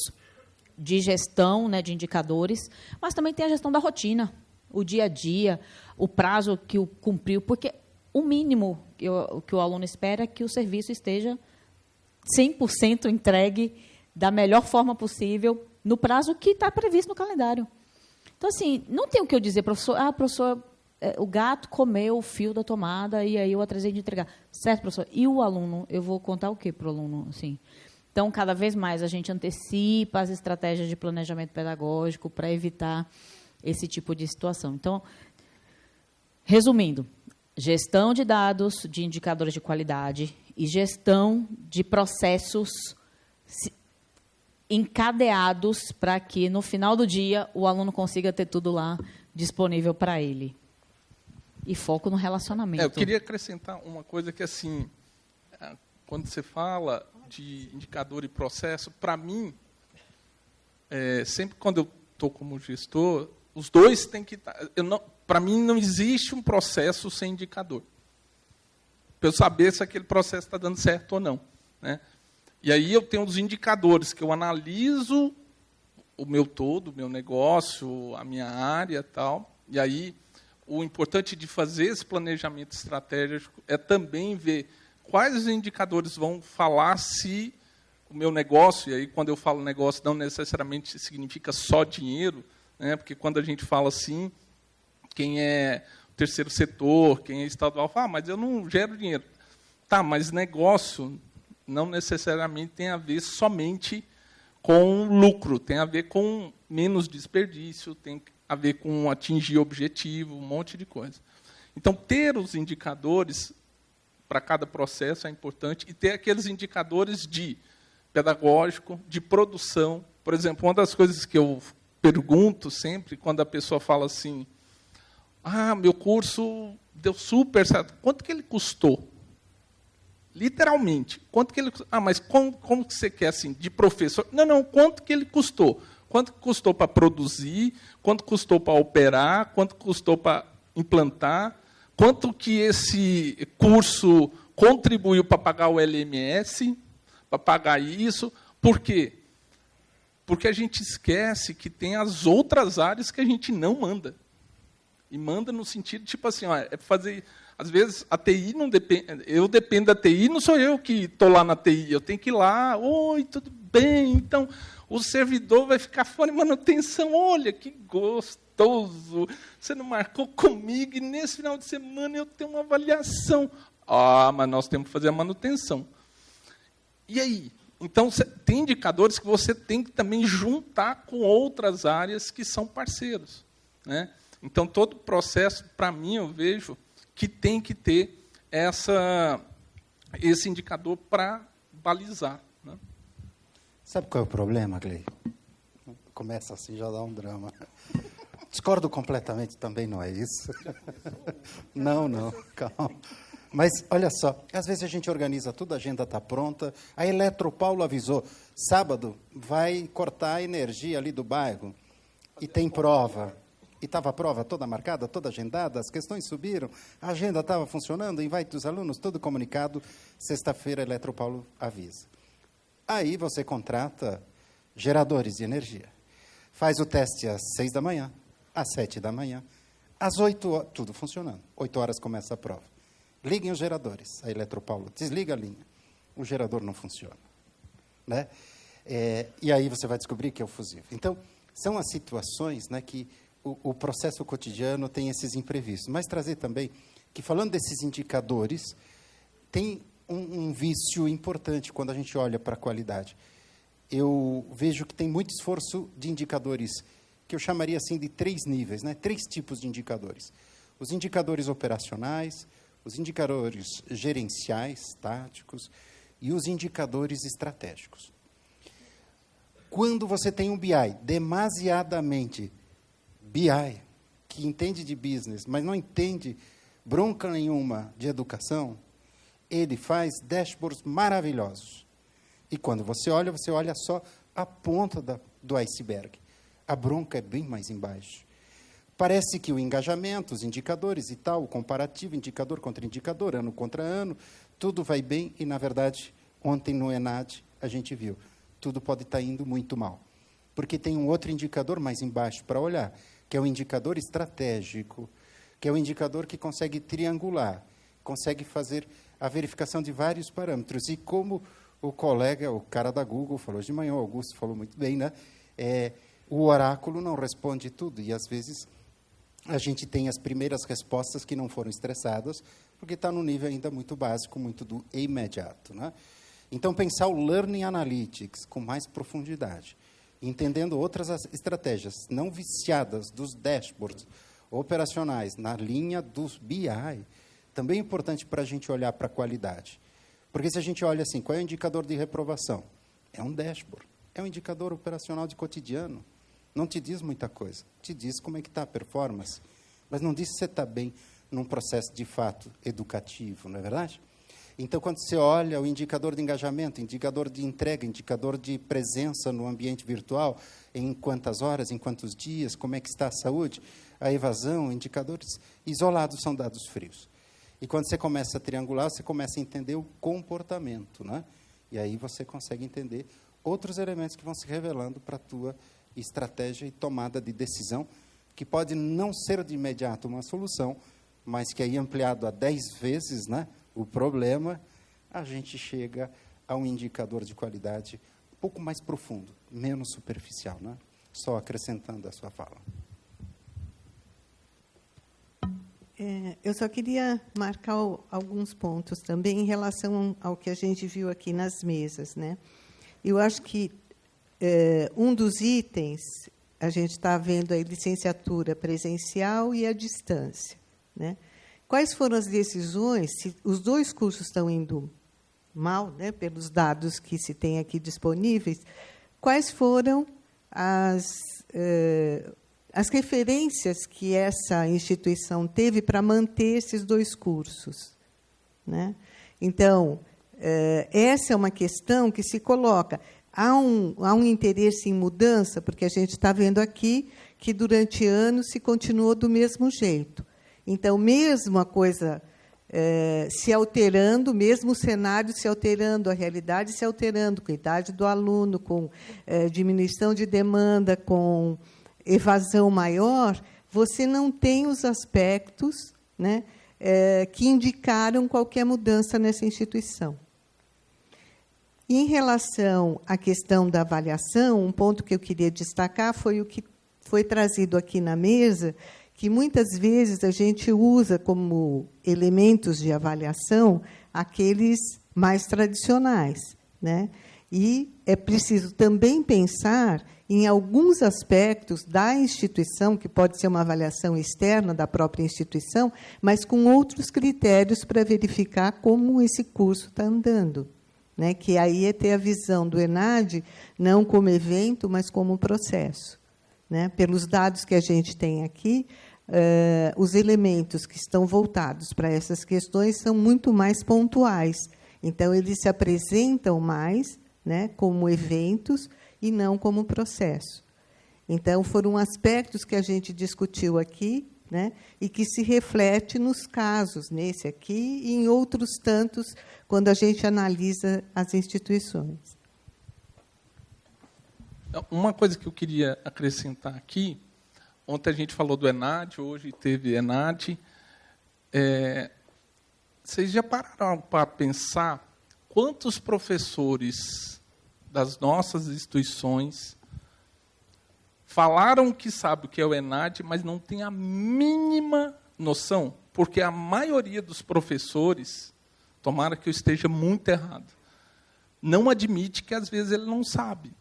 de gestão, né, de indicadores, mas também tem a gestão da rotina, o dia a dia, o prazo que o cumpriu, porque o mínimo que o aluno espera é que o serviço esteja 100% entregue da melhor forma possível, no prazo que está previsto no calendário. Então, assim, não tem o que eu dizer, professor, professor, o gato comeu o fio da tomada e aí eu atrasei de entregar. Certo, professor? E o aluno? Eu vou contar o quê para o aluno? Assim? Então, cada vez mais a gente antecipa as estratégias de planejamento pedagógico para evitar esse tipo de situação. Então, resumindo, gestão de dados, de indicadores de qualidade e gestão de processos encadeados para que, no final do dia, o aluno consiga ter tudo lá disponível para ele. E foco no relacionamento.
Eu queria acrescentar uma coisa que, assim, quando você fala de indicador e processo, para mim, sempre quando eu estou como gestor, os dois têm que estar... Para mim, não existe um processo sem indicador. Para eu saber se aquele processo está dando certo ou não, né? E aí eu tenho os indicadores que eu analiso o meu todo, o meu negócio, a minha área e tal. E aí o importante de fazer esse planejamento estratégico é também ver quais os indicadores vão falar se o meu negócio, e aí quando eu falo negócio não necessariamente significa só dinheiro, né? Porque quando a gente fala assim, quem é o terceiro setor, quem é estadual, fala, mas eu não gero dinheiro. Tá, mas negócio não necessariamente tem a ver somente com lucro, tem a ver com menos desperdício, tem a ver com atingir objetivo, um monte de coisa. Então, ter os indicadores para cada processo é importante e ter aqueles indicadores de pedagógico, de produção. Por exemplo, uma das coisas que eu pergunto sempre, quando a pessoa fala assim, meu curso deu super certo, quanto que ele custou? Literalmente. Quanto que ele... mas como que você quer, assim, de professor? Não, quanto que ele custou? Quanto custou para produzir? Quanto custou para operar? Quanto custou para implantar? Quanto que esse curso contribuiu para pagar o LMS? Para pagar isso? Por quê? Porque a gente esquece que tem as outras áreas que a gente não manda. E manda no sentido, tipo assim, é fazer... Às vezes, a TI não depende... Eu dependo da TI, não sou eu que estou lá na TI. Eu tenho que ir lá, oi, tudo bem? Então, o servidor vai ficar fora de manutenção. Olha, que gostoso. Você não marcou comigo e nesse final de semana eu tenho uma avaliação. Mas nós temos que fazer a manutenção. E aí? Então, tem indicadores que você tem que também juntar com outras áreas que são parceiros, né? Então, todo o processo, para mim, eu vejo que tem que ter esse indicador para balizar, né?
Sabe qual é o problema, Gley? Começa assim, já dá um drama. Discordo completamente, também não é isso. Não, calma. Mas, olha só, às vezes a gente organiza tudo, a agenda está pronta, a Eletropaulo avisou, sábado vai cortar a energia ali do bairro, e tem prova. E estava a prova toda marcada, toda agendada, as questões subiram, a agenda estava funcionando, invite dos alunos, tudo comunicado, sexta-feira a Eletropaulo avisa. Aí você contrata geradores de energia, faz o teste às 6 da manhã, às 7 da manhã, às 8 horas, tudo funcionando, 8 horas começa a prova. Liguem os geradores, a Eletropaulo desliga a linha, o gerador não funciona, né? E aí você vai descobrir que é o fusível. Então, são as situações, né, que o processo cotidiano tem esses imprevistos. Mas trazer também que, falando desses indicadores, tem um vício importante quando a gente olha para a qualidade. Eu vejo que tem muito esforço de indicadores, que eu chamaria assim de 3 níveis, né? 3 tipos de indicadores. Os indicadores operacionais, os indicadores gerenciais, táticos, e os indicadores estratégicos. Quando você tem um BI demasiadamente BI, que entende de business, mas não entende bronca nenhuma de educação, ele faz dashboards maravilhosos. E quando você olha só a ponta do iceberg. A bronca é bem mais embaixo. Parece que o engajamento, os indicadores e tal, o comparativo, indicador contra indicador, ano contra ano, tudo vai bem e, na verdade, ontem no ENAD a gente viu, tudo pode estar indo muito mal. Porque tem um outro indicador mais embaixo para olhar, que é o indicador estratégico, que é o indicador que consegue triangular, consegue fazer a verificação de vários parâmetros. E como o colega, o cara da Google falou de manhã, o Augusto falou muito bem, né? O oráculo não responde tudo, e às vezes a gente tem as primeiras respostas que não foram estressadas, porque está no nível ainda muito básico, muito do imediato, né? Então, pensar o Learning Analytics com mais profundidade, entendendo outras estratégias não viciadas dos dashboards operacionais na linha dos BI, também é importante para a gente olhar para a qualidade. Porque se a gente olha assim, qual é o indicador de reprovação? É um dashboard, é um indicador operacional de cotidiano. Não te diz muita coisa, te diz como é que está a performance, mas não diz se você está bem num processo de fato educativo, não é verdade? Então, quando você olha o indicador de engajamento, indicador de entrega, indicador de presença no ambiente virtual, em quantas horas, em quantos dias, como é que está a saúde, a evasão, indicadores isolados são dados frios. E quando você começa a triangular, você começa a entender o comportamento, né? E aí você consegue entender outros elementos que vão se revelando para a tua estratégia e tomada de decisão, que pode não ser de imediato uma solução, mas que aí ampliado a 10 vezes, né, o problema, a gente chega a um indicador de qualidade um pouco mais profundo, menos superficial, né? Só acrescentando a sua fala.
Eu só queria marcar alguns pontos também em relação ao que a gente viu aqui nas mesas, né? Eu acho que um dos itens, a gente está vendo aí licenciatura presencial e à distância, né? Quais foram as decisões, se os dois cursos estão indo mal, né, pelos dados que se tem aqui disponíveis, quais foram as referências que essa instituição teve para manter esses dois cursos, né? Então, essa é uma questão que se coloca. Há um interesse em mudança, porque a gente está vendo aqui que, durante anos, se continuou do mesmo jeito. Então, mesmo a coisa se alterando, mesmo o cenário se alterando, a realidade se alterando, com a idade do aluno, com diminuição de demanda, com evasão maior, você não tem os aspectos, né, que indicaram qualquer mudança nessa instituição. Em relação à questão da avaliação, um ponto que eu queria destacar foi o que foi trazido aqui na mesa, que muitas vezes a gente usa como elementos de avaliação aqueles mais tradicionais, né? E é preciso também pensar em alguns aspectos da instituição, que pode ser uma avaliação externa da própria instituição, mas com outros critérios para verificar como esse curso está andando, né? Que aí é ter a visão do ENAD não como evento, mas como processo, né? Pelos dados que a gente tem aqui, os elementos que estão voltados para essas questões são muito mais pontuais. Então, eles se apresentam mais, né, como eventos e não como processo. Então, foram aspectos que a gente discutiu aqui, né, e que se reflete nos casos, nesse aqui e em outros tantos, quando a gente analisa as instituições.
Uma coisa que eu queria acrescentar aqui, ontem a gente falou do ENAD, hoje teve ENAD. Vocês já pararam para pensar quantos professores das nossas instituições falaram que sabem o que é o ENAD, mas não tem a mínima noção? Porque a maioria dos professores, tomara que eu esteja muito errado, não admite que, às vezes, ele não sabe.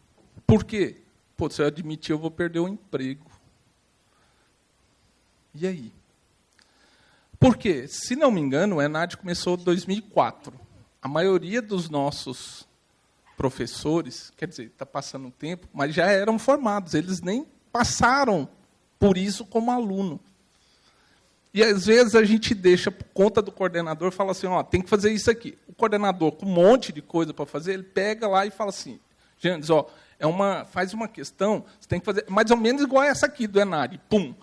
Por quê? Pô, se eu admitir, eu vou perder o emprego. E aí? Porque, se não me engano, o ENAD começou em 2004. A maioria dos nossos professores, quer dizer, está passando um tempo, mas já eram formados, eles nem passaram por isso como aluno. E, às vezes, a gente deixa por conta do coordenador, fala assim, ó, tem que fazer isso aqui. O coordenador, com um monte de coisa para fazer, ele pega lá e fala assim, Jandes, ó, faz uma questão, você tem que fazer mais ou menos igual essa aqui do ENAD, pum.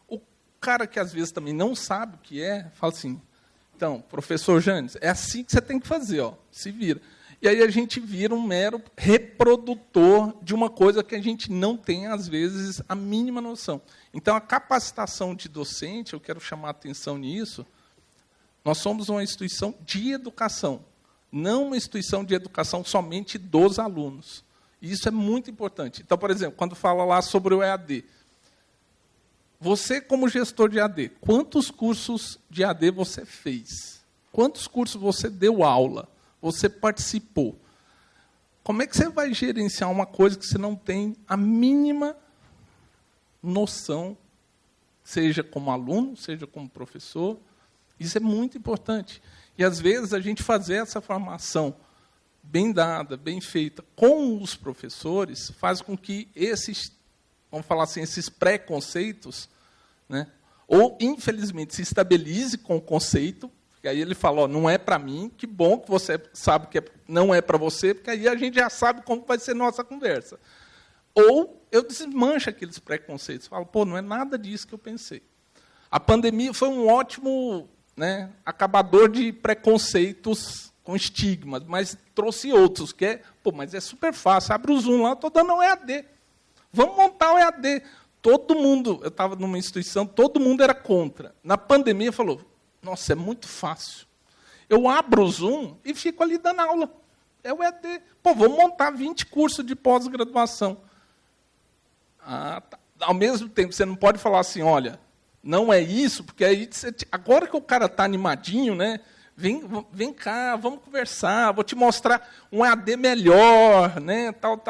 O cara que, às vezes, também não sabe o que é, fala assim, então, professor Jandes, é assim que você tem que fazer, ó, se vira. E aí a gente vira um mero reprodutor de uma coisa que a gente não tem, às vezes, a mínima noção. Então, a capacitação de docente, eu quero chamar a atenção nisso, nós somos uma instituição de educação, não uma instituição de educação somente dos alunos. E isso é muito importante. Então, por exemplo, quando fala lá sobre o EAD, você, como gestor de EAD, quantos cursos de EAD você fez? Quantos cursos você deu aula? Você participou? Como é que você vai gerenciar uma coisa que você não tem a mínima noção, seja como aluno, seja como professor? Isso é muito importante. E, às vezes, a gente fazer essa formação bem dada, bem feita com os professores, faz com que esses, vamos falar assim, esses preconceitos, né, ou, infelizmente, se estabilize com o conceito, porque aí ele fala, não é para mim, que bom que você sabe que não é para você, porque aí a gente já sabe como vai ser nossa conversa. Ou eu desmancho aqueles preconceitos, falo, não é nada disso que eu pensei. A pandemia foi um ótimo, né, acabador de preconceitos com estigmas, mas trouxe outros, que é, mas é super fácil, abre o Zoom lá, estou dando um EAD. Vamos montar o EAD. Todo mundo, eu estava numa instituição, todo mundo era contra. Na pandemia, falou, nossa, é muito fácil. Eu abro o Zoom e fico ali dando aula. É o EAD. Vamos montar 20 cursos de pós-graduação. Tá. Ao mesmo tempo, você não pode falar assim, olha, não é isso, porque aí agora que o cara está animadinho, né? Vem cá, vamos conversar, vou te mostrar um EAD melhor, né? Tal.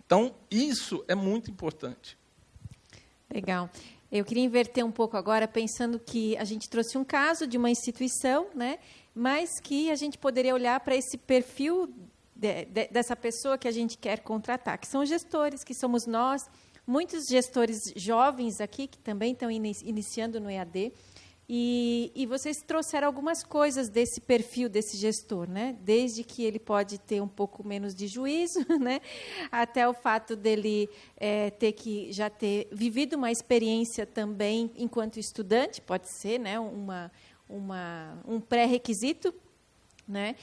Então, isso é muito importante.
Legal. Eu queria inverter um pouco agora, pensando que a gente trouxe um caso de uma instituição, né, mas que a gente poderia olhar para esse perfil dessa pessoa que a gente quer contratar, que são os gestores, que somos nós, muitos gestores jovens aqui, que também estão iniciando no EAD, e vocês trouxeram algumas coisas desse perfil desse gestor, né? Desde que ele pode ter um pouco menos de juízo, né? Até o fato dele já ter vivido uma experiência também enquanto estudante, pode ser, né? Um pré-requisito. Né?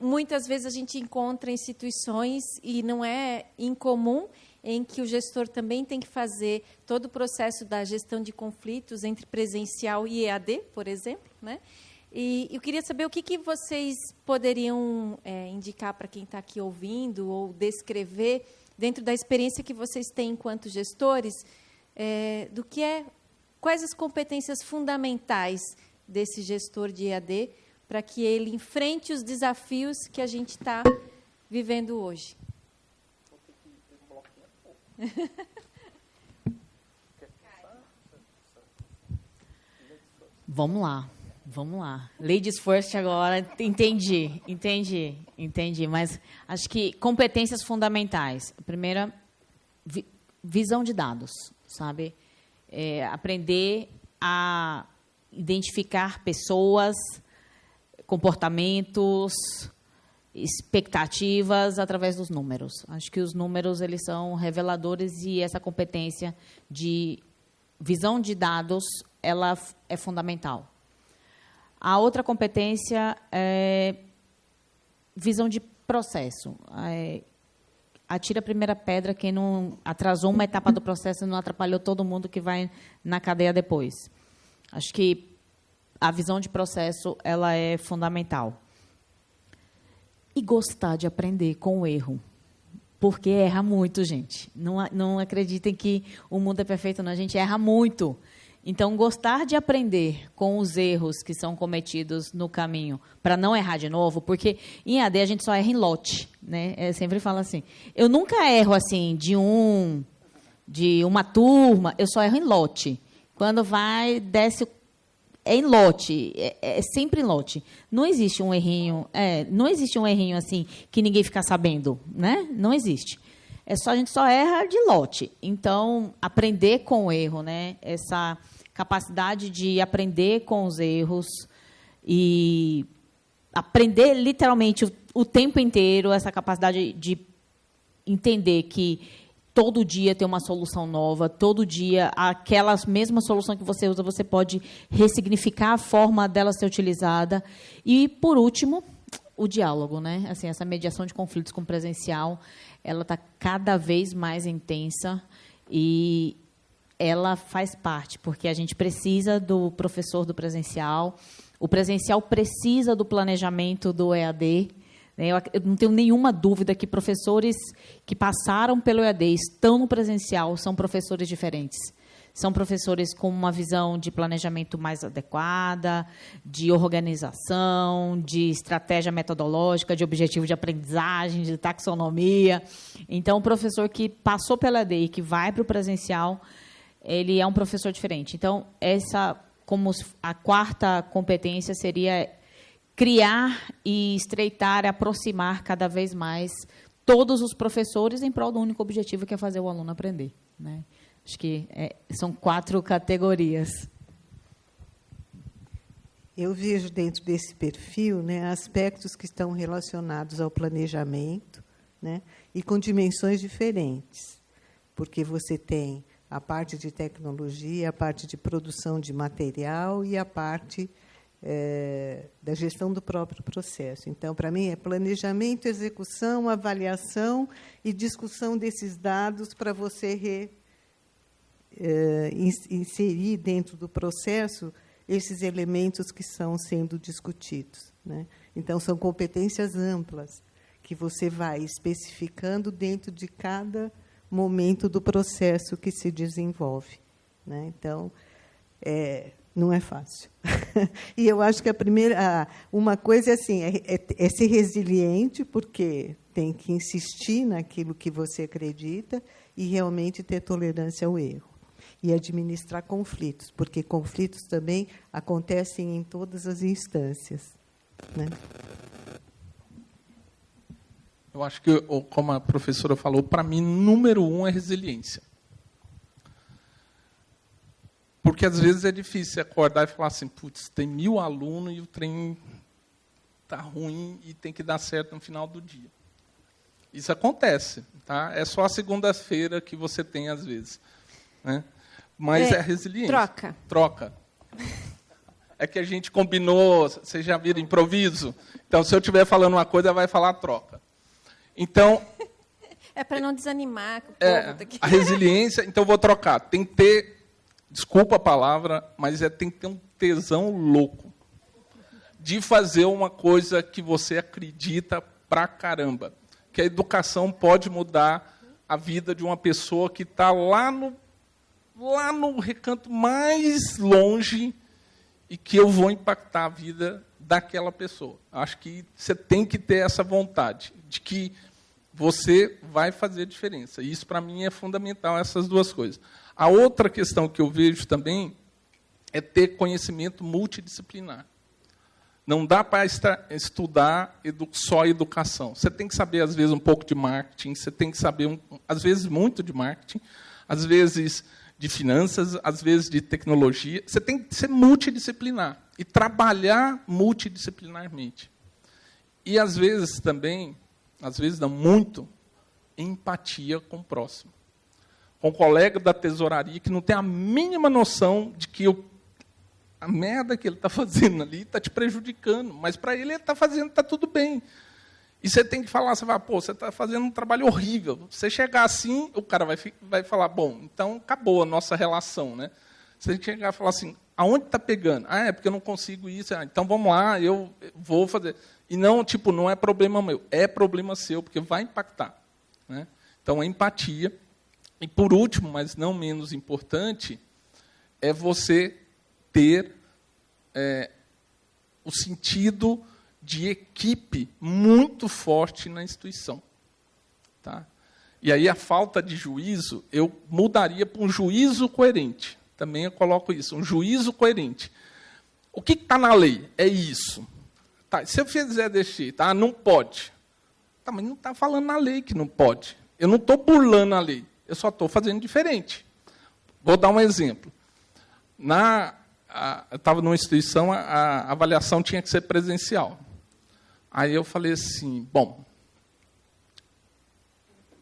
Muitas vezes a gente encontra instituições, e não é incomum, em que o gestor também tem que fazer todo o processo da gestão de conflitos entre presencial e EAD, por exemplo. Né? E eu queria saber o que vocês poderiam indicar para quem está aqui ouvindo, ou descrever, dentro da experiência que vocês têm enquanto gestores, quais as competências fundamentais desse gestor de EAD, para que ele enfrente os desafios que a gente está vivendo hoje.
Vamos lá. Ladies first agora. Entendi. Mas acho que competências fundamentais. A primeira, visão de dados, sabe? Aprender a identificar pessoas, comportamentos, expectativas através dos números. Acho que os números eles são reveladores, e essa competência de visão de dados ela é fundamental. A outra competência é visão de processo. Atira a primeira pedra quem não atrasou uma etapa do processo e não atrapalhou todo mundo que vai na cadeia depois. Acho que a visão de processo ela é fundamental. E gostar de aprender com o erro. Porque erra muito, gente. Não acreditem que o mundo é perfeito, não. A gente erra muito. Então, gostar de aprender com os erros que são cometidos no caminho, para não errar de novo, porque em AD a gente só erra em lote. Né? Eu sempre falo assim, eu nunca erro assim de uma turma, eu só erro em lote. Quando desce em lote, é sempre em lote. Não existe um errinho, assim que ninguém fica sabendo, né? Não existe. A gente só erra de lote. Então, aprender com o erro, né? Essa capacidade de aprender com os erros e aprender literalmente o tempo inteiro, essa capacidade de entender que todo dia tem uma solução nova, todo dia aquela mesma solução que você usa, você pode ressignificar a forma dela ser utilizada. E, por último, o diálogo, né? Assim, essa mediação de conflitos com o presencial, ela está cada vez mais intensa e ela faz parte, porque a gente precisa do professor do presencial, o presencial precisa do planejamento do EAD. Eu não tenho nenhuma dúvida que professores que passaram pelo EAD estão no presencial são professores diferentes. são professores com uma visão de planejamento mais adequada, de organização, de estratégia metodológica, de objetivo de aprendizagem, de taxonomia. Então, o professor que passou pela EAD e que vai para o presencial, ele é um professor diferente. Então, como a quarta competência seria criar e estreitar, aproximar cada vez mais todos os professores em prol do único objetivo, que é fazer o aluno aprender, né? Acho que são 4 categorias.
Eu vejo dentro desse perfil, né, aspectos que estão relacionados ao planejamento, né, e com dimensões diferentes, porque você tem a parte de tecnologia, a parte de produção de material e a parte da gestão do próprio processo. Então, para mim, é planejamento, execução, avaliação e discussão desses dados para você inserir dentro do processo esses elementos que estão sendo discutidos, né? Então, são competências amplas que você vai especificando dentro de cada momento do processo que se desenvolve, né? Então, não é fácil. E eu acho que uma coisa assim, é ser resiliente, porque tem que insistir naquilo que você acredita e realmente ter tolerância ao erro. E administrar conflitos, porque conflitos também acontecem em todas as instâncias, né?
Eu acho que, como a professora falou, para mim, número 1 é resiliência. Porque, às vezes, é difícil acordar e falar assim, putz, tem 1000 alunos e o trem está ruim e tem que dar certo no final do dia. Isso acontece, tá? É só a segunda-feira que você tem, às vezes, né? Mas é resiliência. Troca. É que a gente combinou, vocês já viram improviso? Então, se eu estiver falando uma coisa, vai falar troca. Então...
É para não desanimar com o povo daqui.
A resiliência, então vou trocar. Tem que ter, desculpa a palavra, mas tem que ter um tesão louco de fazer uma coisa que você acredita pra caramba. Que a educação pode mudar a vida de uma pessoa que está lá no recanto mais longe e que eu vou impactar a vida daquela pessoa. Acho que você tem que ter essa vontade de que você vai fazer diferença. E isso, para mim, é fundamental, essas duas coisas. A outra questão que eu vejo também é ter conhecimento multidisciplinar. Não dá para estudar só educação. Você tem que saber, às vezes, um pouco de marketing, você tem que saber, às vezes, muito de marketing, às vezes de finanças, às vezes de tecnologia. Você tem que ser multidisciplinar e trabalhar multidisciplinarmente. E, às vezes, também, às vezes não muito, empatia com o próximo. Com o colega da tesouraria que não tem a mínima noção de que a merda que ele está fazendo ali está te prejudicando, mas para ele está fazendo, está tudo bem. E você tem que falar, você vai, você está fazendo um trabalho horrível. Você chegar assim, o cara vai falar, bom, então acabou a nossa relação, né? Você tem que chegar e falar assim, aonde está pegando? É porque eu não consigo isso. Então vamos lá, eu vou fazer. E não, não é problema meu, é problema seu, porque vai impactar, né? Então, a empatia. E, por último, mas não menos importante, é você ter o sentido de equipe muito forte na instituição. Tá? E aí a falta de juízo, eu mudaria para um juízo coerente. Também eu coloco isso, um juízo coerente. O que está na lei? É isso. Tá, se eu fizer deixar, tá, não pode. Tá, mas não está falando na lei que não pode. Eu não estou burlando a lei, eu só estou fazendo diferente. Vou dar um exemplo. Eu estava numa instituição, a avaliação tinha que ser presencial. Aí eu falei assim, bom,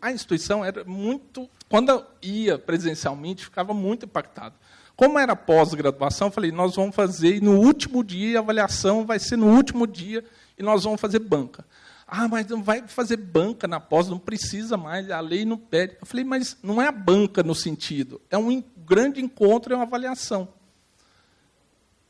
a instituição era muito... Quando eu ia presencialmente, ficava muito impactado. Como era pós-graduação, eu falei, nós vamos fazer, e no último dia, a avaliação vai ser no último dia, e nós vamos fazer banca. Ah, mas não vai fazer banca na pós, não precisa mais, a lei não pede. Eu falei, mas não é a banca no sentido, é um grande encontro, é uma avaliação.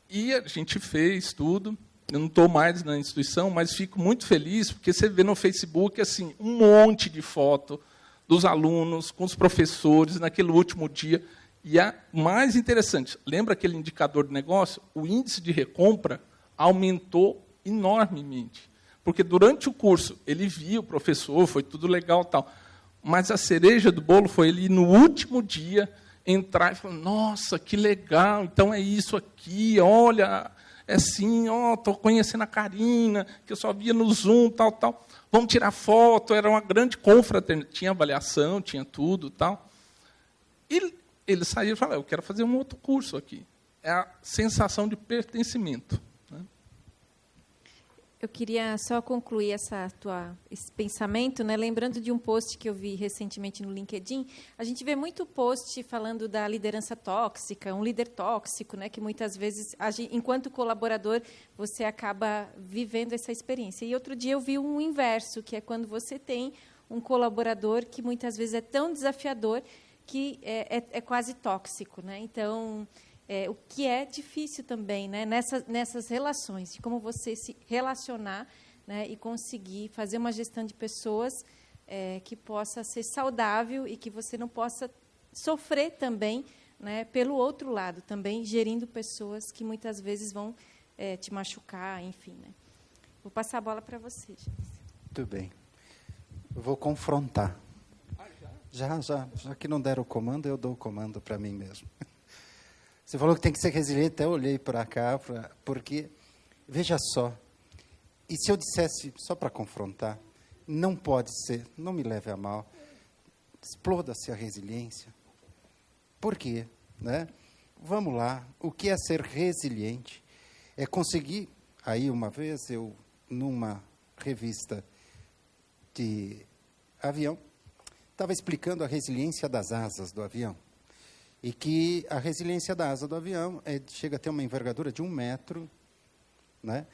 E a gente fez tudo. Eu não estou mais na instituição, mas fico muito feliz, porque você vê no Facebook assim, um monte de foto dos alunos com os professores naquele último dia. E a mais interessante, lembra aquele indicador de negócio? O índice de recompra aumentou enormemente. Porque durante o curso, ele via o professor, foi tudo legal, tal. Mas a cereja do bolo foi ele, no último dia, entrar e falar, nossa, que legal, então é isso aqui, olha, é assim, estou conhecendo a Karina, que eu só via no Zoom, tal. Vamos tirar foto, era uma grande confraternidade, tinha avaliação, tinha tudo, tal. E ele saiu e falou, eu quero fazer um outro curso aqui. É a sensação de pertencimento.
Eu queria só concluir esse pensamento, né? Lembrando de um post que eu vi recentemente no LinkedIn. A gente vê muito post falando da liderança tóxica, um líder tóxico, né? Que muitas vezes, enquanto colaborador, você acaba vivendo essa experiência. E outro dia eu vi um inverso, que é quando você tem um colaborador que muitas vezes é tão desafiador que é quase tóxico, né? Então, o que é difícil também, né? Nessas relações, de como você se relacionar, né? E conseguir fazer uma gestão de pessoas que possa ser saudável e que você não possa sofrer também, né? Pelo outro lado, também gerindo pessoas que muitas vezes vão te machucar, enfim. Né? Vou passar a bola para você, gente.
Muito bem. Eu vou confrontar. Já que não deram o comando, eu dou o comando para mim mesmo. Você falou que tem que ser resiliente, até olhei para cá, porque, veja só, e se eu dissesse, só para confrontar, não pode ser, não me leve a mal, exploda-se a resiliência. Por quê? Né? Vamos lá, o que é ser resiliente? É conseguir, aí uma vez eu, numa revista de avião, estava explicando a resiliência das asas do avião. E que a resiliência da asa do avião chega a ter uma envergadura de 1 metro, né?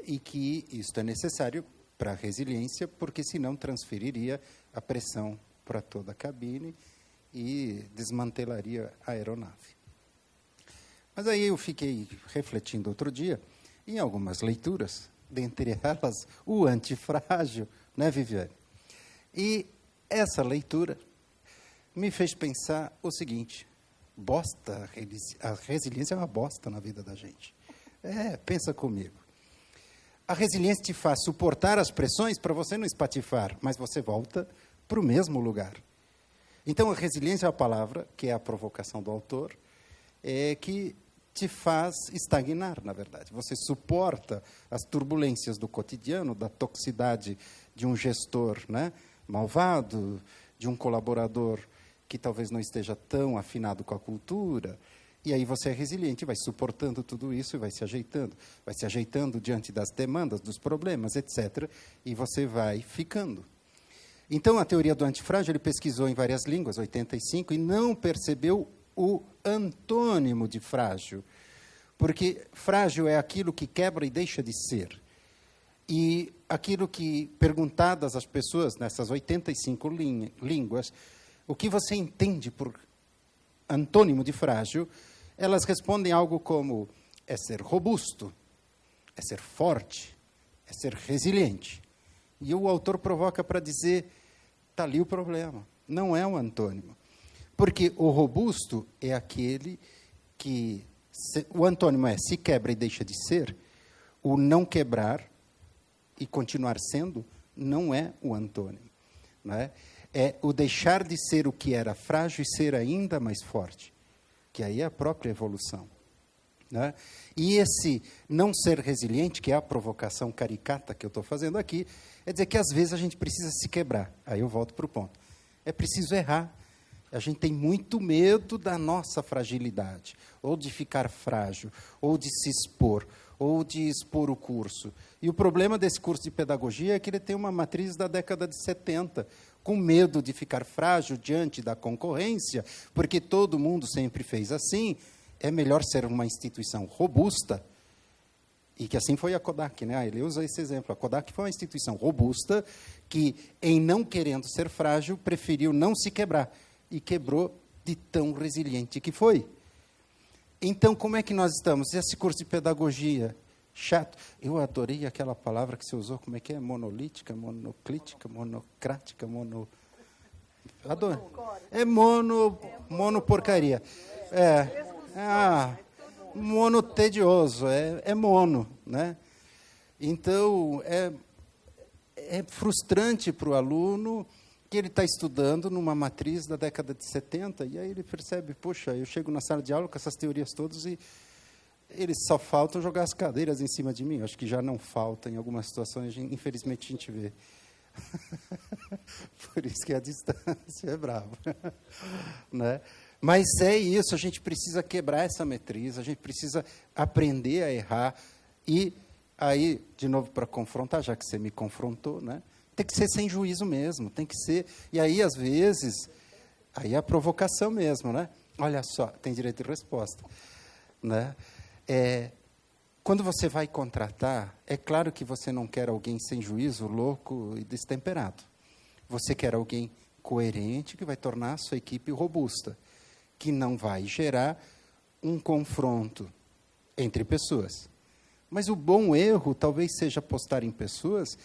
E que isso é necessário para a resiliência, porque senão transferiria a pressão para toda a cabine e desmantelaria a aeronave. Mas aí eu fiquei refletindo outro dia, em algumas leituras, dentre elas o Antifrágil, né, Viviane? E essa leitura me fez pensar o seguinte, a resiliência é uma bosta na vida da gente. Pensa comigo. A resiliência te faz suportar as pressões para você não espatifar, mas você volta para o mesmo lugar. Então, a resiliência é a palavra, que é a provocação do autor, que te faz estagnar, na verdade. Você suporta as turbulências do cotidiano, da toxicidade de um gestor, né, malvado, de um colaborador que talvez não esteja tão afinado com a cultura, e aí você é resiliente, vai suportando tudo isso e vai se ajeitando diante das demandas, dos problemas, etc., e você vai ficando. Então, a teoria do antifrágil, ele pesquisou em várias línguas, 85, e não percebeu o antônimo de frágil, porque frágil é aquilo que quebra e deixa de ser. E aquilo que, perguntadas às pessoas nessas 85 línguas, o que você entende por antônimo de frágil, elas respondem algo como, é ser robusto, é ser forte, é ser resiliente. E o autor provoca para dizer, está ali o problema, não é um antônimo. Porque o robusto é aquele que, o antônimo é se quebra e deixa de ser, o não quebrar e continuar sendo não é o antônimo. Não é? É o deixar de ser o que era frágil e ser ainda mais forte, que aí é a própria evolução. Né? E esse não ser resiliente, que é a provocação caricata que eu estou fazendo aqui, é dizer que às vezes a gente precisa se quebrar. Aí eu volto para o ponto. É preciso errar. A gente tem muito medo da nossa fragilidade, ou de ficar frágil, ou de se expor, ou de expor o curso. E o problema desse curso de pedagogia é que ele tem uma matriz da década de 70, com medo de ficar frágil diante da concorrência, porque todo mundo sempre fez assim, é melhor ser uma instituição robusta, e que assim foi a Kodak, né? Ele usa esse exemplo. A Kodak foi uma instituição robusta que, em não querendo ser frágil, preferiu não se quebrar, e quebrou de tão resiliente que foi. Então, como é que nós estamos? Esse curso de pedagogia, chato. Eu adorei aquela palavra que você usou, como é que é? Monolítica, monoclítica, monocrática, Adoro. É mono porcaria. Mono tedioso, é mono, né? Então, é frustrante para o aluno que ele está estudando numa matriz da década de 70, e aí ele percebe, poxa, eu chego na sala de aula com essas teorias todas e eles só faltam jogar as cadeiras em cima de mim. Acho que já não falta, em algumas situações, infelizmente, a gente vê. Por isso que a distância é brava. Né? Mas é isso, a gente precisa quebrar essa matriz, a gente precisa aprender a errar. E aí, de novo, para confrontar, já que você me confrontou, né? Tem que ser sem juízo mesmo, tem que ser... E aí, às vezes, aí é a provocação mesmo, né? Olha só, tem direito de resposta. Né? Quando você vai contratar, é claro que você não quer alguém sem juízo, louco e destemperado. Você quer alguém coerente, que vai tornar a sua equipe robusta, que não vai gerar um confronto entre pessoas. Mas o bom erro talvez seja apostar em pessoas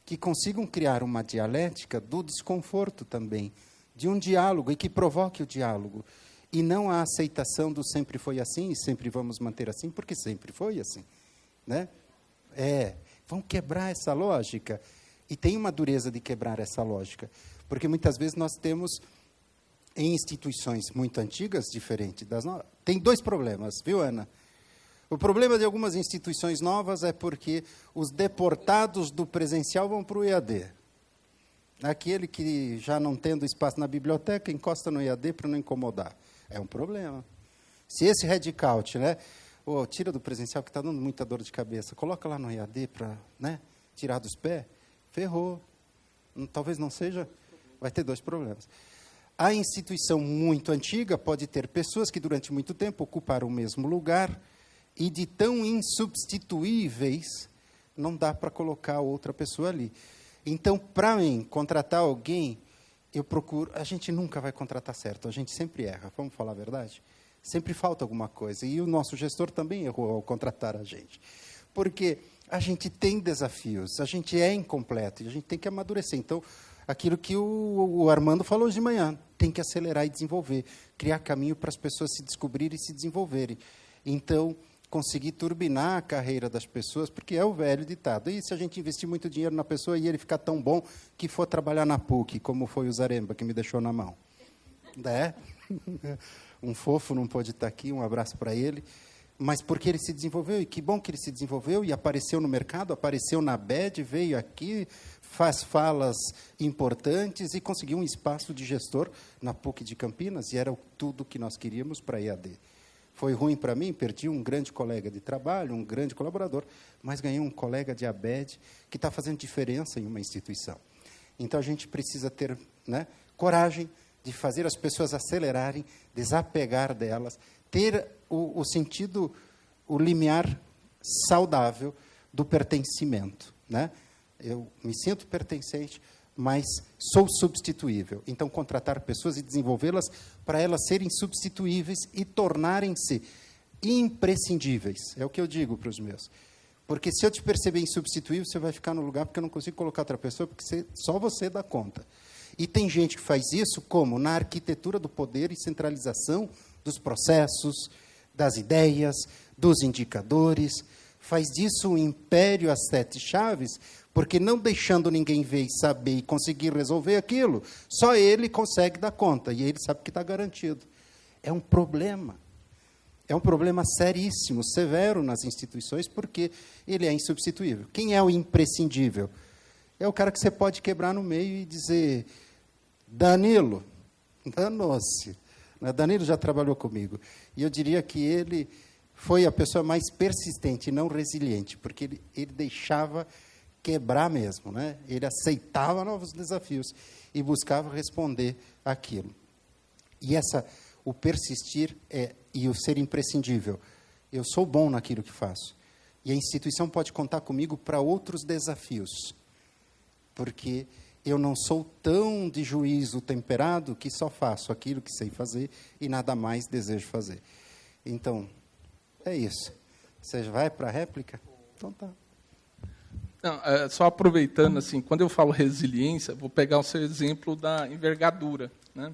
que consigam criar uma dialética do desconforto também, de um diálogo, e que provoque o diálogo. E não a aceitação do sempre foi assim, e sempre vamos manter assim, porque sempre foi assim. Né? Vamos quebrar essa lógica. E tem uma dureza de quebrar essa lógica. Porque muitas vezes nós temos, em instituições muito antigas, diferente das novas, tem dois problemas, viu, Ana? O problema de algumas instituições novas é porque os deportados do presencial vão para o EAD. Aquele que, já não tendo espaço na biblioteca, encosta no EAD para não incomodar. É um problema. Se esse headcount, né, tira do presencial, que está dando muita dor de cabeça, coloca lá no EAD para, né, tirar dos pés, ferrou. Talvez não seja, vai ter dois problemas. A instituição muito antiga pode ter pessoas que, durante muito tempo, ocuparam o mesmo lugar, e de tão insubstituíveis, não dá para colocar outra pessoa ali. Então, para mim, contratar alguém, eu procuro... A gente nunca vai contratar certo, a gente sempre erra, vamos falar a verdade? Sempre falta alguma coisa. E o nosso gestor também errou ao contratar a gente. Porque a gente tem desafios, a gente é incompleto, e a gente tem que amadurecer. Então, aquilo que o Armando falou hoje de manhã, tem que acelerar e desenvolver, criar caminho para as pessoas se descobrirem e se desenvolverem. Então, conseguir turbinar a carreira das pessoas, porque é o velho ditado. E se a gente investir muito dinheiro na pessoa e ele ficar tão bom que for trabalhar na PUC, como foi o Zaremba, que me deixou na mão. Né? Um fofo não pode estar aqui, um abraço para ele. Mas porque ele se desenvolveu, e que bom que ele se desenvolveu, e apareceu no mercado, apareceu na BED, veio aqui, faz falas importantes e conseguiu um espaço de gestor na PUC de Campinas, e era tudo que nós queríamos para a EAD. Foi ruim para mim, perdi um grande colega de trabalho, um grande colaborador, mas ganhei um colega de ABED que está fazendo diferença em uma instituição. Então, a gente precisa ter, né, coragem de fazer as pessoas acelerarem, desapegar delas, ter o sentido, o limiar saudável do pertencimento. Né? Eu me sinto pertencente, mas sou substituível. Então, contratar pessoas e desenvolvê-las para elas serem substituíveis e tornarem-se imprescindíveis. É o que eu digo para os meus. Porque se eu te perceber insubstituível, você vai ficar no lugar porque eu não consigo colocar outra pessoa, porque só você dá conta. E tem gente que faz isso como? Na arquitetura do poder e centralização dos processos, das ideias, dos indicadores. Faz disso um império às 7 chaves, porque não deixando ninguém ver e saber e conseguir resolver aquilo, só ele consegue dar conta, e ele sabe que está garantido. É um problema. É um problema seríssimo, severo nas instituições, porque ele é insubstituível. Quem é o imprescindível? É o cara que você pode quebrar no meio e dizer, Danilo, danou-se. Danilo já trabalhou comigo. E eu diria que ele foi a pessoa mais persistente e não resiliente, porque ele deixava quebrar mesmo, né? Ele aceitava novos desafios e buscava responder aquilo. E o persistir e o ser imprescindível. Eu sou bom naquilo que faço. E a instituição pode contar comigo para outros desafios, porque eu não sou tão de juízo temperado que só faço aquilo que sei fazer e nada mais desejo fazer. Então, é isso. Você vai para a réplica? Então tá.
Não, só aproveitando, assim, quando eu falo resiliência, vou pegar o seu exemplo da envergadura, né?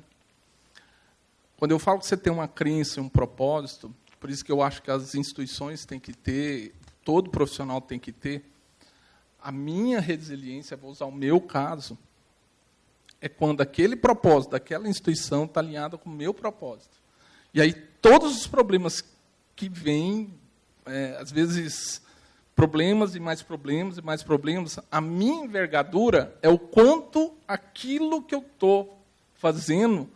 Quando eu falo que você tem uma crença e um propósito, por isso que eu acho que as instituições têm que ter, todo profissional tem que ter, a minha resiliência, vou usar o meu caso, é quando aquele propósito daquela instituição está alinhado com o meu propósito. E aí todos os problemas que vêm, às vezes problemas e mais problemas e mais problemas, a minha envergadura é o quanto aquilo que eu estou fazendo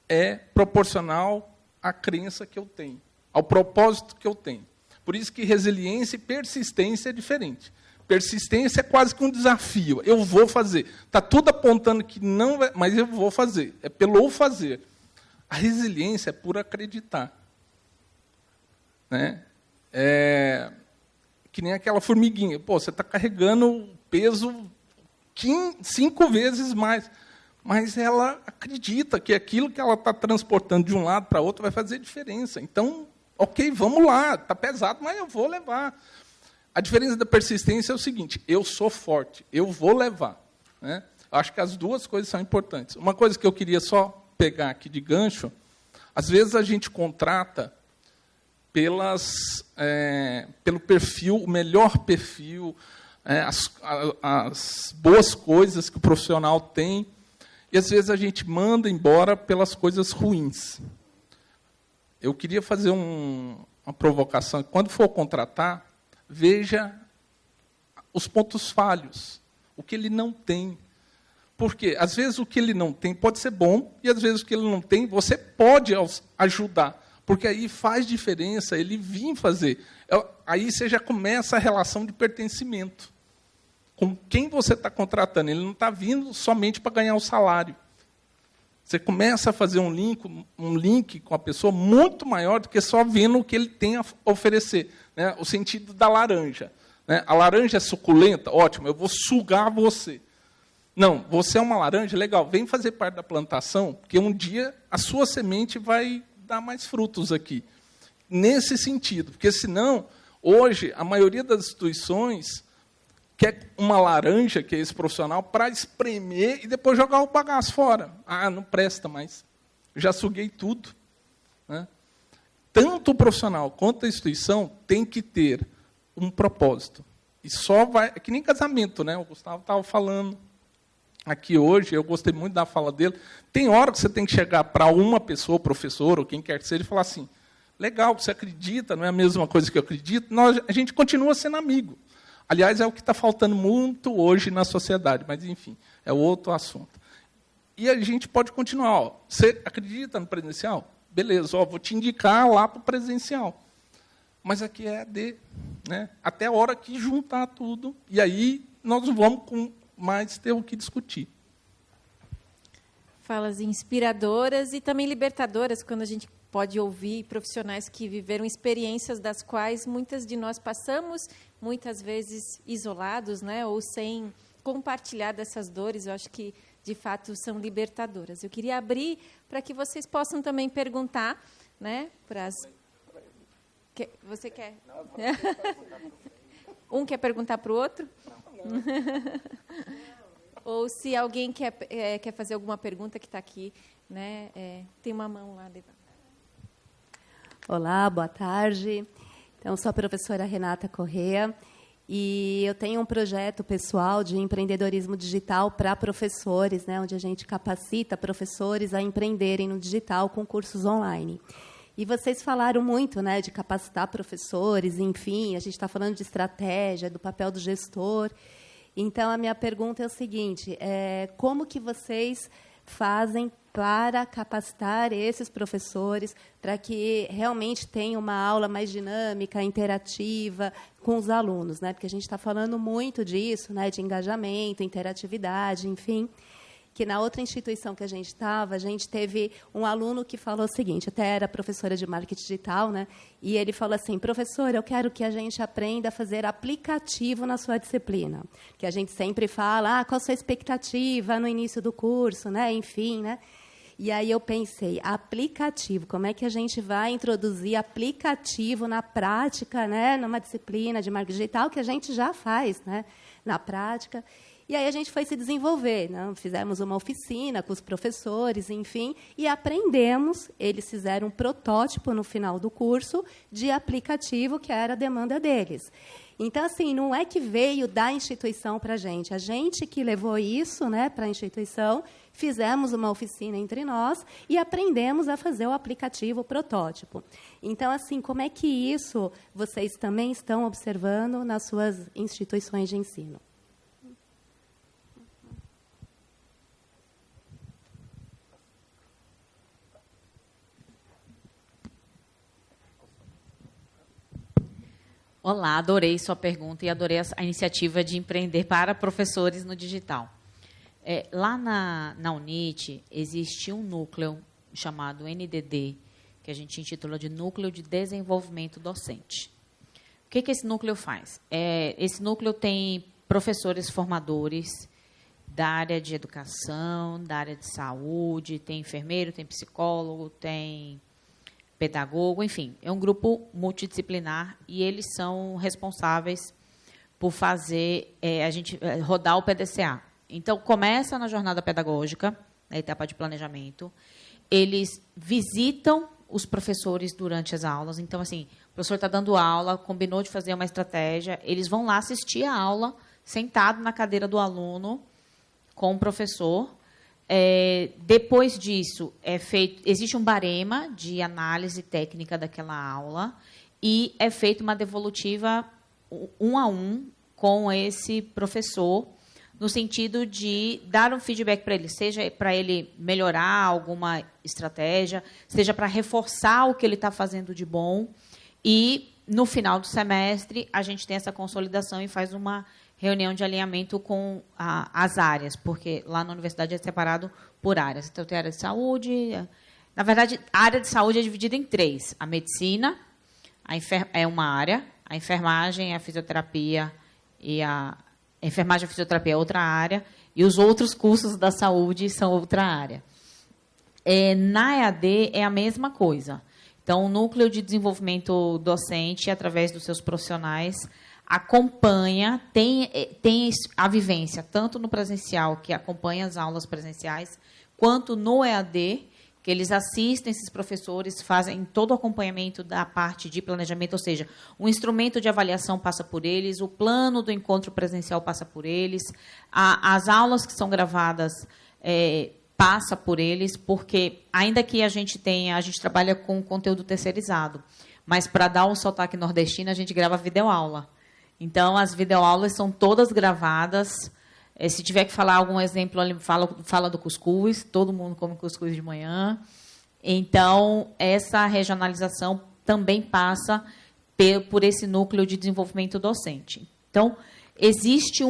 é proporcional à crença que eu tenho, ao propósito que eu tenho. Por isso que resiliência e persistência é diferente. Persistência é quase que um desafio. Eu vou fazer. Está tudo apontando que não vai, mas eu vou fazer. É pelo fazer. A resiliência é por acreditar. Né? Que nem aquela formiguinha. Pô, você está carregando peso 5 vezes mais. Mas ela acredita que aquilo que ela está transportando de um lado para outro vai fazer diferença. Então, ok, vamos lá. Está pesado, mas eu vou levar. A diferença da persistência é o seguinte: eu sou forte, eu vou levar. Né? Acho que as duas coisas são importantes. Uma coisa que eu queria só pegar aqui de gancho, às vezes a gente contrata pelo perfil, o melhor perfil, as boas coisas que o profissional tem, e às vezes a gente manda embora pelas coisas ruins. Eu queria fazer uma provocação. Quando for contratar, veja os pontos falhos, o que ele não tem. Porque, às vezes, o que ele não tem pode ser bom, e, às vezes, o que ele não tem, você pode ajudar. Porque aí faz diferença ele vir fazer. Aí você já começa a relação de pertencimento. Com quem você está contratando. Ele não está vindo somente para ganhar o salário. Você começa a fazer um link com a pessoa muito maior do que só vendo o que ele tem a oferecer. Né? O sentido da laranja. Né? A laranja é suculenta? Ótimo, eu vou sugar você. Não, você é uma laranja? Legal, vem fazer parte da plantação, porque um dia a sua semente vai dar mais frutos aqui. Nesse sentido, porque senão, hoje, a maioria das instituições quer uma laranja, que é esse profissional, para espremer e depois jogar o bagaço fora. Ah, não presta mais. Já suguei tudo. Né? Tanto o profissional quanto a instituição tem que ter um propósito. E só vai... É que nem casamento, né? O Gustavo estava falando aqui hoje, eu gostei muito da fala dele. Tem hora que você tem que chegar para uma pessoa, professor, ou quem quer que seja, e falar assim, legal, você acredita, não é a mesma coisa que eu acredito, a gente continua sendo amigo. Aliás, é o que está faltando muito hoje na sociedade, mas, enfim, é outro assunto. E a gente pode continuar. Ó, você acredita no presencial? Beleza, ó, vou te indicar lá para o presencial. Mas aqui é AD, né? Até a hora que juntar tudo, e aí nós vamos mais ter o que discutir.
Falas inspiradoras e também libertadoras, quando a gente pode ouvir profissionais que viveram experiências das quais muitas de nós passamos, muitas vezes isolados, né, ou sem compartilhar dessas dores. Eu acho que, de fato, são libertadoras. Eu queria abrir para que vocês possam também perguntar, né, para as... Você quer? Um quer perguntar para o outro? Não. Ou se alguém quer fazer alguma pergunta que está aqui, né, tem uma mão lá levantada.
Olá, boa tarde. Então, sou a professora Renata Corrêa e eu tenho um projeto pessoal de empreendedorismo digital para professores, né, onde a gente capacita professores a empreenderem no digital com cursos online. E vocês falaram muito, né, de capacitar professores, enfim, a gente está falando de estratégia, do papel do gestor. Então, a minha pergunta é o seguinte, como que vocês fazem para capacitar esses professores para que realmente tenham uma aula mais dinâmica, interativa com os alunos, né? Porque a gente está falando muito disso, né? De engajamento, interatividade, enfim. Que na outra instituição que a gente estava, a gente teve um aluno que falou o seguinte, até era professora de marketing digital, né? E ele falou assim, professor, eu quero que a gente aprenda a fazer aplicativo na sua disciplina. Que a gente sempre fala, qual a sua expectativa no início do curso, né? Enfim, né? E aí eu pensei, aplicativo, como é que a gente vai introduzir aplicativo na prática, né, numa disciplina de marketing digital que a gente já faz, né, na prática. E aí a gente foi se desenvolver, né? Fizemos uma oficina com os professores, enfim, e aprendemos. Eles fizeram um protótipo no final do curso de aplicativo, que era a demanda deles. Então, assim, não é que veio da instituição para a gente que levou isso, né, para a instituição, fizemos uma oficina entre nós e aprendemos a fazer o aplicativo, o protótipo. Então, assim, como é que isso vocês também estão observando nas suas instituições de ensino?
Olá, adorei sua pergunta e adorei a iniciativa de empreender para professores no digital. Lá na UNIT, existe um núcleo chamado NDD, que a gente intitula de Núcleo de Desenvolvimento Docente. O que esse núcleo faz? Esse núcleo tem professores formadores da área de educação, da área de saúde, tem enfermeiro, tem psicólogo, tem pedagogo, enfim, é um grupo multidisciplinar e eles são responsáveis por fazer a gente rodar o PDCA. Então, começa na jornada pedagógica, na etapa de planejamento, eles visitam os professores durante as aulas. Então, assim, o professor está dando aula, combinou de fazer uma estratégia, eles vão lá assistir a aula, sentado na cadeira do aluno, com o professor. Depois disso, existe um barema de análise técnica daquela aula e é feita uma devolutiva 1 a 1 com esse professor, no sentido de dar um feedback para ele, seja para ele melhorar alguma estratégia, seja para reforçar o que ele está fazendo de bom. E, no final do semestre, a gente tem essa consolidação e faz uma reunião de alinhamento com as áreas, porque lá na universidade é separado por áreas. Então, tem a área de saúde. Na verdade, a área de saúde é dividida em 3. A medicina é uma área, a enfermagem, a fisioterapia e a enfermagem e a fisioterapia é outra área, e os outros cursos da saúde são outra área. Na EAD é a mesma coisa. Então, o Núcleo de Desenvolvimento Docente, através dos seus profissionais, acompanha, tem a vivência, tanto no presencial, que acompanha as aulas presenciais, quanto no EAD, que eles assistem esses professores, fazem todo o acompanhamento da parte de planejamento, ou seja, o instrumento de avaliação passa por eles, o plano do encontro presencial passa por eles, as aulas que são gravadas passa por eles, porque, ainda que a gente trabalha com conteúdo terceirizado, mas, para dar o sotaque nordestino, a gente grava videoaula. Então, as videoaulas são todas gravadas. Se tiver que falar algum exemplo, fala do cuscuz. Todo mundo come cuscuz de manhã. Então, essa regionalização também passa por esse núcleo de desenvolvimento docente. Então, existe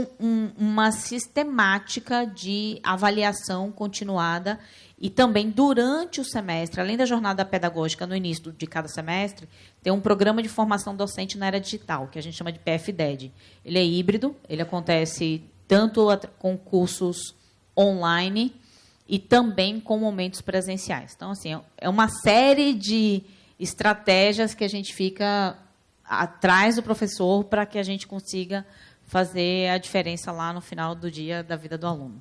uma sistemática de avaliação continuada e também, durante o semestre, além da jornada pedagógica no início de cada semestre, tem um programa de formação docente na área digital, que a gente chama de PFDED. Ele é híbrido, ele acontece tanto com cursos online e também com momentos presenciais. Então, assim, é uma série de estratégias que a gente fica atrás do professor para que a gente consiga fazer a diferença lá no final do dia da vida do aluno.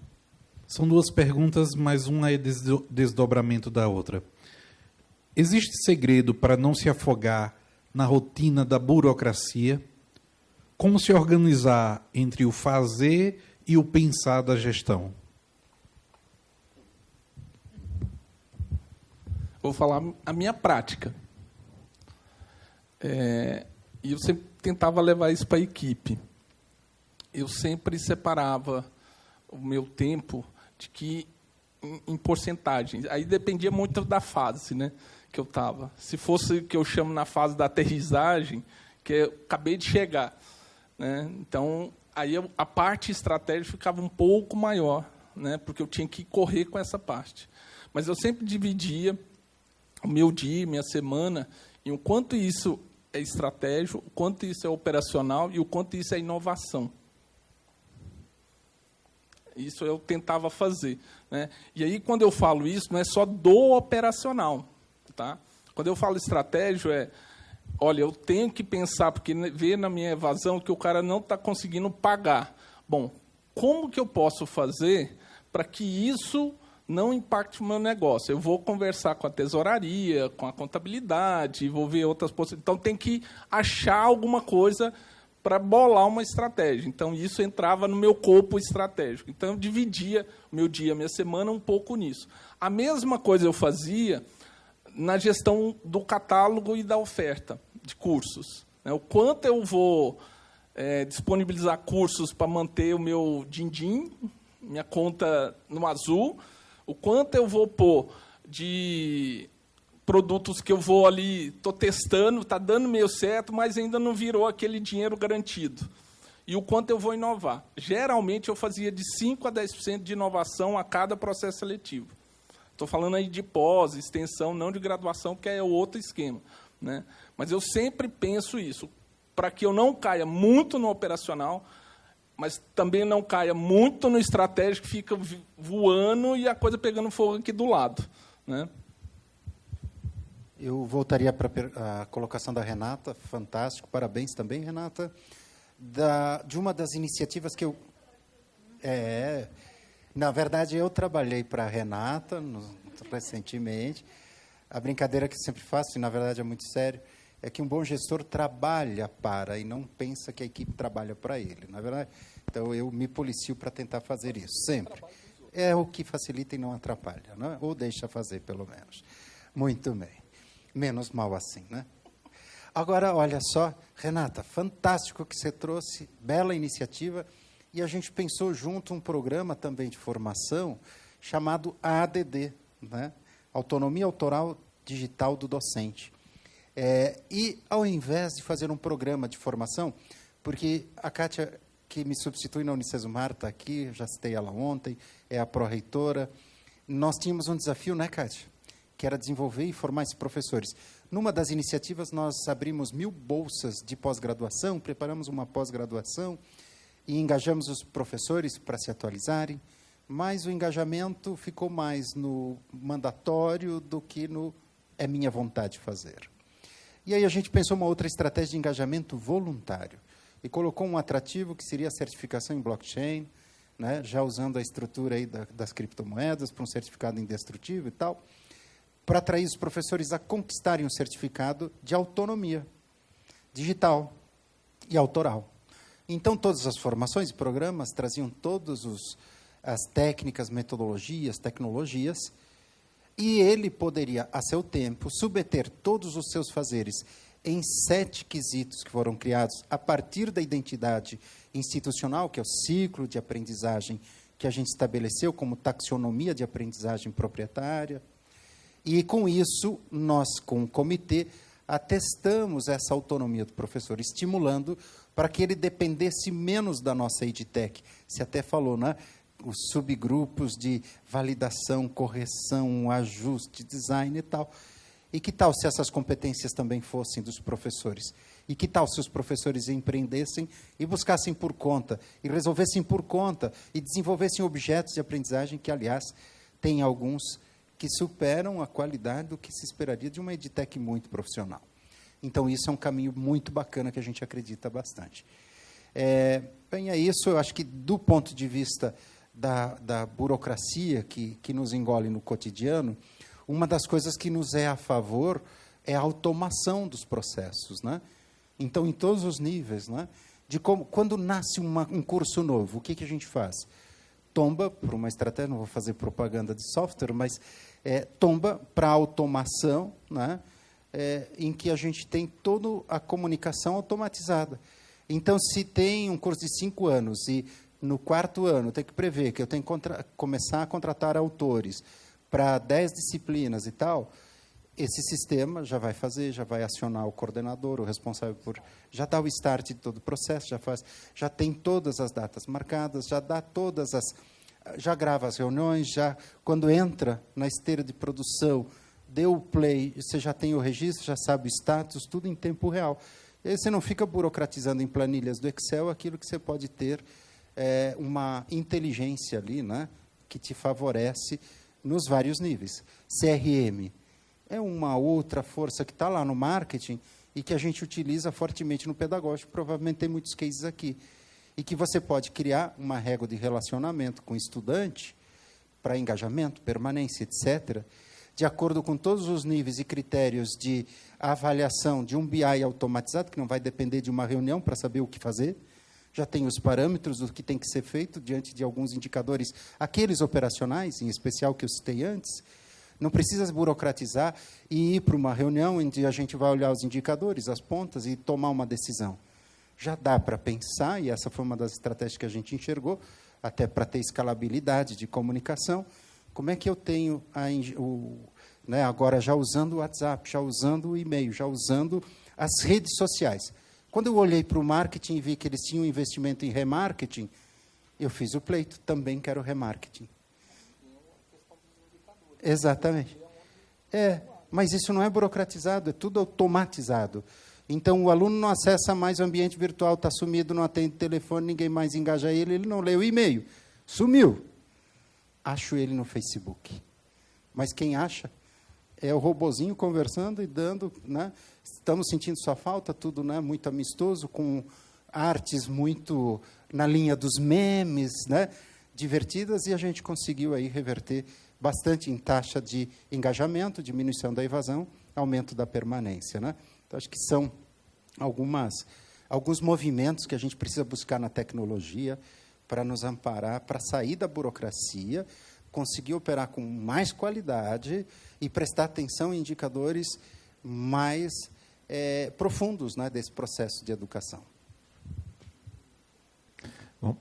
São 2 perguntas, mas uma é desdobramento da outra. Existe segredo para não se afogar na rotina da burocracia? Como se organizar entre o fazer e o pensar da gestão?
Vou falar a minha prática. E eu sempre tentava levar isso para a equipe. Eu sempre separava o meu tempo em porcentagens. Aí dependia muito da fase, né, que eu estava. Se fosse que eu chamo na fase da aterrissagem, que eu acabei de chegar, né, então aí a parte estratégica ficava um pouco maior, né, porque eu tinha que correr com essa parte. Mas eu sempre dividia o meu dia, minha semana, em o quanto isso é estratégico, o quanto isso é operacional e o quanto isso é inovação. Isso eu tentava fazer, né? E aí, quando eu falo isso, não é só do operacional. Tá? Quando eu falo estratégia, olha, eu tenho que pensar, porque vê na minha evasão que o cara não está conseguindo pagar. Bom, como que eu posso fazer para que isso não impacte o meu negócio? Eu vou conversar com a tesouraria, com a contabilidade, vou ver outras possibilidades. Então, tem que achar alguma coisa para bolar uma estratégia. Então, isso entrava no meu corpo estratégico. Então, eu dividia o meu dia, a minha semana, um pouco nisso. A mesma coisa eu fazia na gestão do catálogo e da oferta de cursos. O quanto eu vou disponibilizar cursos para manter o meu din-din, minha conta no azul, o quanto eu vou pôr de produtos que eu vou ali, estou testando, está dando meio certo, mas ainda não virou aquele dinheiro garantido. E o quanto eu vou inovar. Geralmente, eu fazia de 5% a 10% de inovação a cada processo seletivo. Estou falando aí de pós, extensão, não de graduação, que é outro esquema, né? Mas eu sempre penso isso, para que eu não caia muito no operacional, mas também não caia muito no estratégico, que fica voando e a coisa pegando fogo aqui do lado, né?
Eu voltaria para a colocação da Renata, fantástico, parabéns também, Renata, de uma das iniciativas que eu... na verdade, eu trabalhei para a Renata recentemente. A brincadeira que eu sempre faço, e na verdade é muito sério, é que um bom gestor trabalha para e não pensa que a equipe trabalha para ele. Na verdade, então eu me policio para tentar fazer isso, sempre. É o que facilita e não atrapalha, né? Ou deixa fazer, pelo menos. Muito bem. Menos mal assim, né? Agora, olha só, Renata, fantástico que você trouxe, bela iniciativa, e a gente pensou junto um programa também de formação chamado ADD, né? Autonomia Autoral Digital do Docente. E, ao invés de fazer um programa de formação, porque a Kátia, que me substitui na Unicesumar, está aqui, já citei ela ontem, é a pró-reitora, nós tínhamos um desafio, né, Kátia? Que era desenvolver e formar esses professores. Numa das iniciativas, nós abrimos 1000 bolsas de pós-graduação, preparamos uma pós-graduação e engajamos os professores para se atualizarem, mas o engajamento ficou mais no mandatório do que no é minha vontade fazer. E aí a gente pensou uma outra estratégia de engajamento voluntário e colocou um atrativo que seria a certificação em blockchain, né, já usando a estrutura aí das criptomoedas para um certificado indestrutível e tal, para atrair os professores a conquistarem um certificado de autonomia digital e autoral. Então, todas as formações e programas traziam todas as técnicas, metodologias, tecnologias, e ele poderia, a seu tempo, submeter todos os seus fazeres em 7 quesitos que foram criados a partir da identidade institucional, que é o ciclo de aprendizagem que a gente estabeleceu como taxonomia de aprendizagem proprietária. E, com isso, nós, com o comitê, atestamos essa autonomia do professor, estimulando para que ele dependesse menos da nossa EdTech. Você até falou, né? Os subgrupos de validação, correção, ajuste, design e tal. E que tal se essas competências também fossem dos professores? E que tal se os professores empreendessem e buscassem por conta, e resolvessem por conta, e desenvolvessem objetos de aprendizagem que, aliás, tem alguns que superam a qualidade do que se esperaria de uma EdTech muito profissional. Então, isso é um caminho muito bacana que a gente acredita bastante. Bem, é isso. Eu acho que, do ponto de vista da burocracia que nos engole no cotidiano, uma das coisas que nos é a favor é a automação dos processos, né? Então, em todos os níveis, né? De como, quando nasce um curso novo, o que a gente faz? Tomba, por uma estratégia, não vou fazer propaganda de software, mas tomba para automação, né? Em que a gente tem toda a comunicação automatizada. Então, se tem um curso de 5 anos e no 4º ano tem que prever que eu tenho que começar a contratar autores para 10 disciplinas e tal, esse sistema já vai fazer, já vai acionar o coordenador, o responsável por... Já dá o start de todo o processo, já tem todas as datas marcadas, já dá todas as... Já grava as reuniões, já quando entra na esteira de produção, deu o play, você já tem o registro, já sabe o status, tudo em tempo real. E aí você não fica burocratizando em planilhas do Excel aquilo que você pode ter uma inteligência ali, né, que te favorece nos vários níveis. CRM é uma outra força que está lá no marketing e que a gente utiliza fortemente no pedagógico, provavelmente tem muitos cases aqui, e que você pode criar uma régua de relacionamento com o estudante para engajamento, permanência, etc., de acordo com todos os níveis e critérios de avaliação de um BI automatizado, que não vai depender de uma reunião para saber o que fazer, já tem os parâmetros do que tem que ser feito diante de alguns indicadores, aqueles operacionais, em especial que eu citei antes. Não precisa burocratizar e ir para uma reunião onde a gente vai olhar os indicadores, as pontas e tomar uma decisão. Já dá para pensar, e essa foi uma das estratégias que a gente enxergou, até para ter escalabilidade de comunicação, como é que eu tenho, né, agora já usando o WhatsApp, já usando o e-mail, já usando as redes sociais. Quando eu olhei para o marketing e vi que eles tinham investimento em remarketing, eu fiz o pleito, também quero remarketing. Exatamente. Mas isso não é burocratizado, é tudo automatizado. Então, o aluno não acessa mais o ambiente virtual, está sumido, não atende o telefone, ninguém mais engaja ele, ele não lê o e-mail. Sumiu. Acho ele no Facebook. Mas quem acha é o robozinho conversando e dando, né? Estamos sentindo sua falta, tudo, né, muito amistoso, com artes muito na linha dos memes, né, divertidas, e a gente conseguiu aí reverter bastante em taxa de engajamento, diminuição da evasão, aumento da permanência, né? Então, acho que são alguns movimentos que a gente precisa buscar na tecnologia para nos amparar, para sair da burocracia, conseguir operar com mais qualidade e prestar atenção em indicadores mais profundos, né, desse processo de educação.
Bom,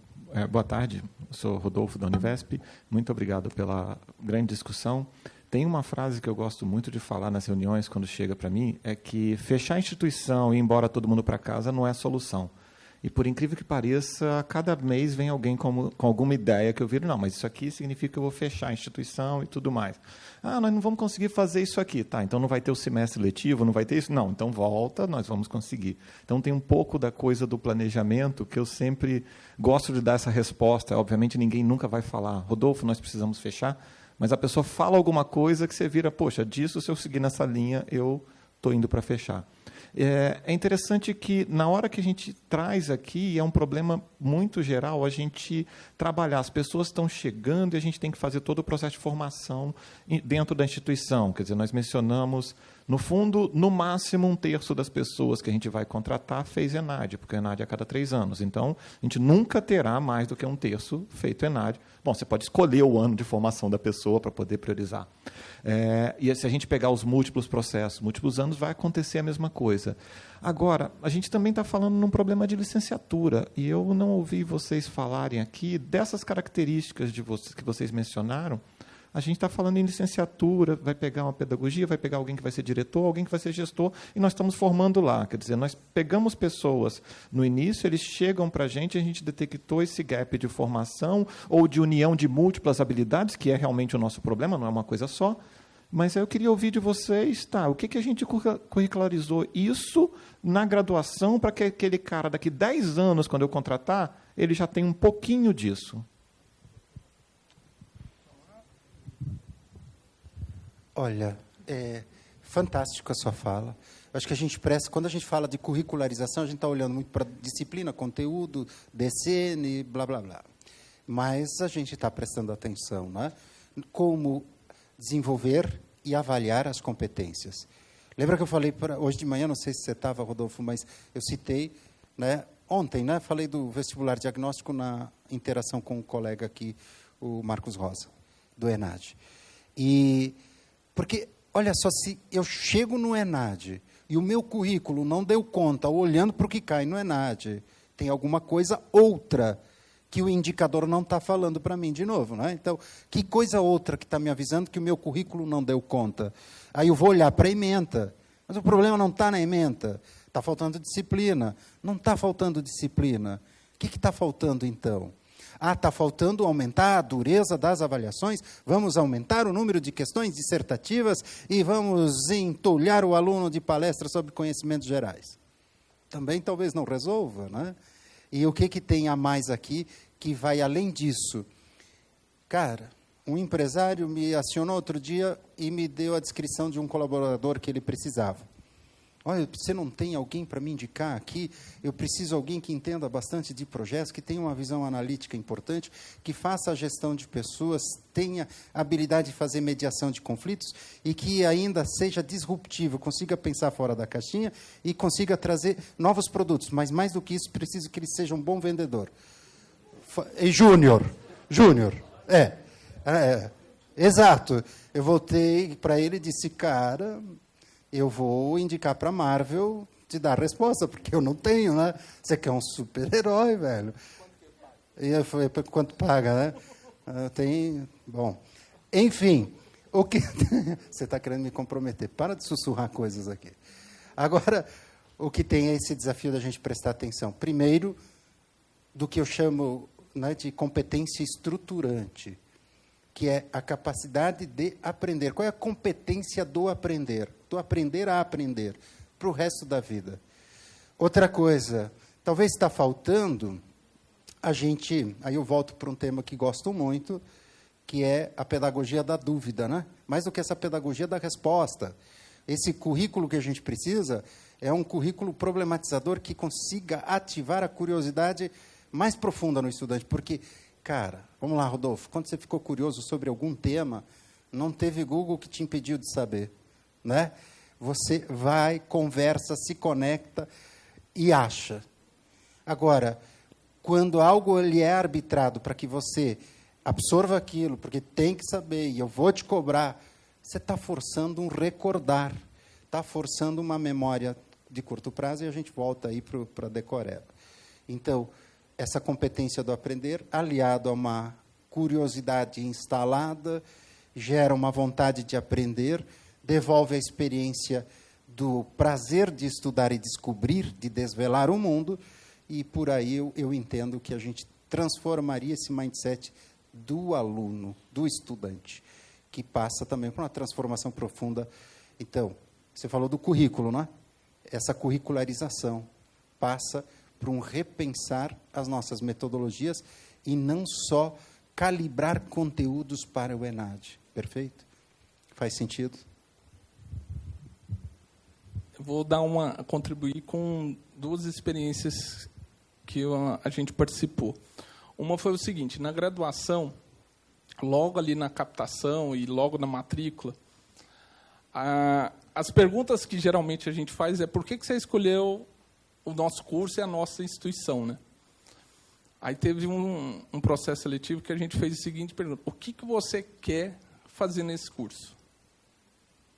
boa tarde, eu sou Rodolfo da Univesp, muito obrigado pela grande discussão. Tem uma frase que eu gosto muito de falar nas reuniões, quando chega para mim, é que fechar a instituição e ir embora todo mundo para casa não é solução. E, por incrível que pareça, cada mês vem alguém com alguma ideia que eu viro, não, mas isso aqui significa que eu vou fechar a instituição e tudo mais. Ah, nós não vamos conseguir fazer isso aqui. Tá, então não vai ter o semestre letivo, não vai ter isso? Não, então volta, nós vamos conseguir. Então tem um pouco da coisa do planejamento que eu sempre gosto de dar essa resposta. Obviamente ninguém nunca vai falar, Rodolfo, nós precisamos fechar, mas a pessoa fala alguma coisa que você vira, poxa, disso, se eu seguir nessa linha, eu estou indo para fechar. É interessante que, na hora que a gente traz aqui, é um problema muito geral, a gente trabalhar. As pessoas estão chegando e a gente tem que fazer todo o processo de formação dentro da instituição. Quer dizer, nós mencionamos, no fundo, no máximo 1/3 das pessoas que a gente vai contratar fez ENAD, porque o ENAD é a cada 3 anos. Então, a gente nunca terá mais do que 1/3 feito ENAD. Bom, você pode escolher o ano de formação da pessoa para poder priorizar. E se a gente pegar os múltiplos processos, múltiplos anos, vai acontecer a mesma coisa. Agora, a gente também está falando num problema de licenciatura, e eu não ouvi vocês falarem aqui dessas características de vocês, que vocês mencionaram. A gente está falando em licenciatura, vai pegar uma pedagogia, vai pegar alguém que vai ser diretor, alguém que vai ser gestor, e nós estamos formando lá. Quer dizer, nós pegamos pessoas no início, eles chegam para a gente detectou esse gap de formação ou de união de múltiplas habilidades, que é realmente o nosso problema, não é uma coisa só. Mas eu queria ouvir de vocês, o que a gente curricularizou isso na graduação para que aquele cara, daqui 10 anos, quando eu contratar, ele já tenha um pouquinho disso.
Olha, é fantástico a sua fala. Acho que a gente presta, quando a gente fala de curricularização, a gente está olhando muito para disciplina, conteúdo, DCN, blá, blá, blá. Mas a gente está prestando atenção, né? Como desenvolver e avaliar as competências. Lembra que eu falei hoje de manhã, não sei se você estava, Rodolfo, mas eu citei, né, ontem, né, falei do vestibular diagnóstico na interação com o colega aqui, o Marcos Rosa, do ENAD. Porque, olha só, se eu chego no ENAD e o meu currículo não deu conta, olhando para o que cai no ENAD, tem alguma coisa outra que o indicador não está falando para mim de novo, né? Então, que coisa outra que está me avisando que o meu currículo não deu conta? Aí eu vou olhar para a ementa, mas o problema não está na ementa, está faltando disciplina. Não está faltando disciplina. O que está faltando, então? Está faltando aumentar a dureza das avaliações, vamos aumentar o número de questões dissertativas e vamos entulhar o aluno de palestras sobre conhecimentos gerais. Também talvez não resolva, né? E o que tem a mais aqui que vai além disso. Cara, um empresário me acionou outro dia e me deu a descrição de um colaborador que ele precisava. Olha, você não tem alguém para me indicar aqui? Eu preciso de alguém que entenda bastante de projetos, que tenha uma visão analítica importante, que faça a gestão de pessoas, tenha a habilidade de fazer mediação de conflitos e que ainda seja disruptivo, consiga pensar fora da caixinha e consiga trazer novos produtos. Mas, mais do que isso, preciso que ele seja um bom vendedor. E Júnior. Exato. Eu voltei para ele e disse, cara, eu vou indicar para a Marvel te dar a resposta, porque eu não tenho, né? Você quer um super-herói, velho. E eu falei, quanto paga, né? Tem... Bom, enfim, o que... Você está querendo me comprometer. Para de sussurrar coisas aqui. Agora, o que tem é esse desafio da gente prestar atenção. Primeiro, do que eu chamo, né, de competência estruturante, que é a capacidade de aprender. Qual é a competência do aprender? Do aprender a aprender, para o resto da vida. Outra coisa, talvez está faltando a gente... Aí eu volto para um tema que gosto muito, que é a pedagogia da dúvida, né? Mais do que essa pedagogia da resposta. Esse currículo que a gente precisa é um currículo problematizador que consiga ativar a curiosidade mais profunda no estudante, porque... Cara, vamos lá, Rodolfo, quando você ficou curioso sobre algum tema, não teve Google que te impediu de saber, né? Você vai, conversa, se conecta e acha. Agora, quando algo ele é arbitrado para que você absorva aquilo, porque tem que saber, e eu vou te cobrar, você está forçando um recordar, está forçando uma memória de curto prazo, e a gente volta aí para a decoreba. Então, essa competência do aprender, aliado a uma curiosidade instalada, gera uma vontade de aprender, devolve a experiência do prazer de estudar e descobrir, de desvelar o mundo, e por aí eu entendo que a gente transformaria esse mindset do aluno, do estudante, que passa também por uma transformação profunda. Então, você falou do currículo, não é? Essa curricularização passa por um repensar as nossas metodologias e não só calibrar conteúdos para o ENAD. Perfeito? Faz sentido?
Eu vou contribuir com duas experiências que a gente participou. Uma foi o seguinte, na graduação, logo ali na captação e logo na matrícula, as perguntas que geralmente a gente faz é por que você escolheu o nosso curso e a nossa instituição, né? Aí teve um processo seletivo que a gente fez a seguinte pergunta: o que você quer fazer nesse curso?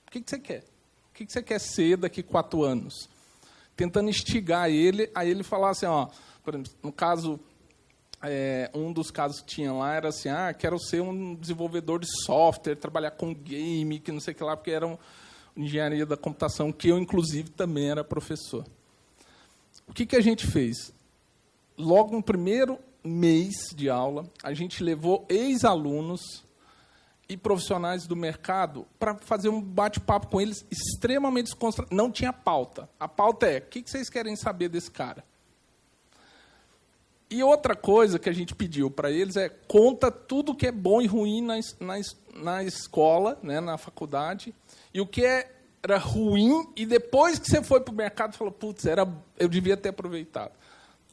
O que você quer? O que você quer ser daqui 4 anos? Tentando instigar ele, aí ele falar assim, ó, por exemplo, no caso, um dos casos que tinha lá era assim, quero ser um desenvolvedor de software, trabalhar com game, que não sei o que lá, porque era uma engenharia da computação, que eu, inclusive, também era professor. O que a gente fez? Logo no primeiro mês de aula, a gente levou ex-alunos e profissionais do mercado para fazer um bate-papo com eles extremamente descontraído. Não tinha pauta. A pauta é, o que vocês querem saber desse cara? E outra coisa que a gente pediu para eles é, conta tudo que é bom e ruim na escola, né, na faculdade, e o que era ruim, e depois que você foi para o mercado, falou, putz, eu devia ter aproveitado.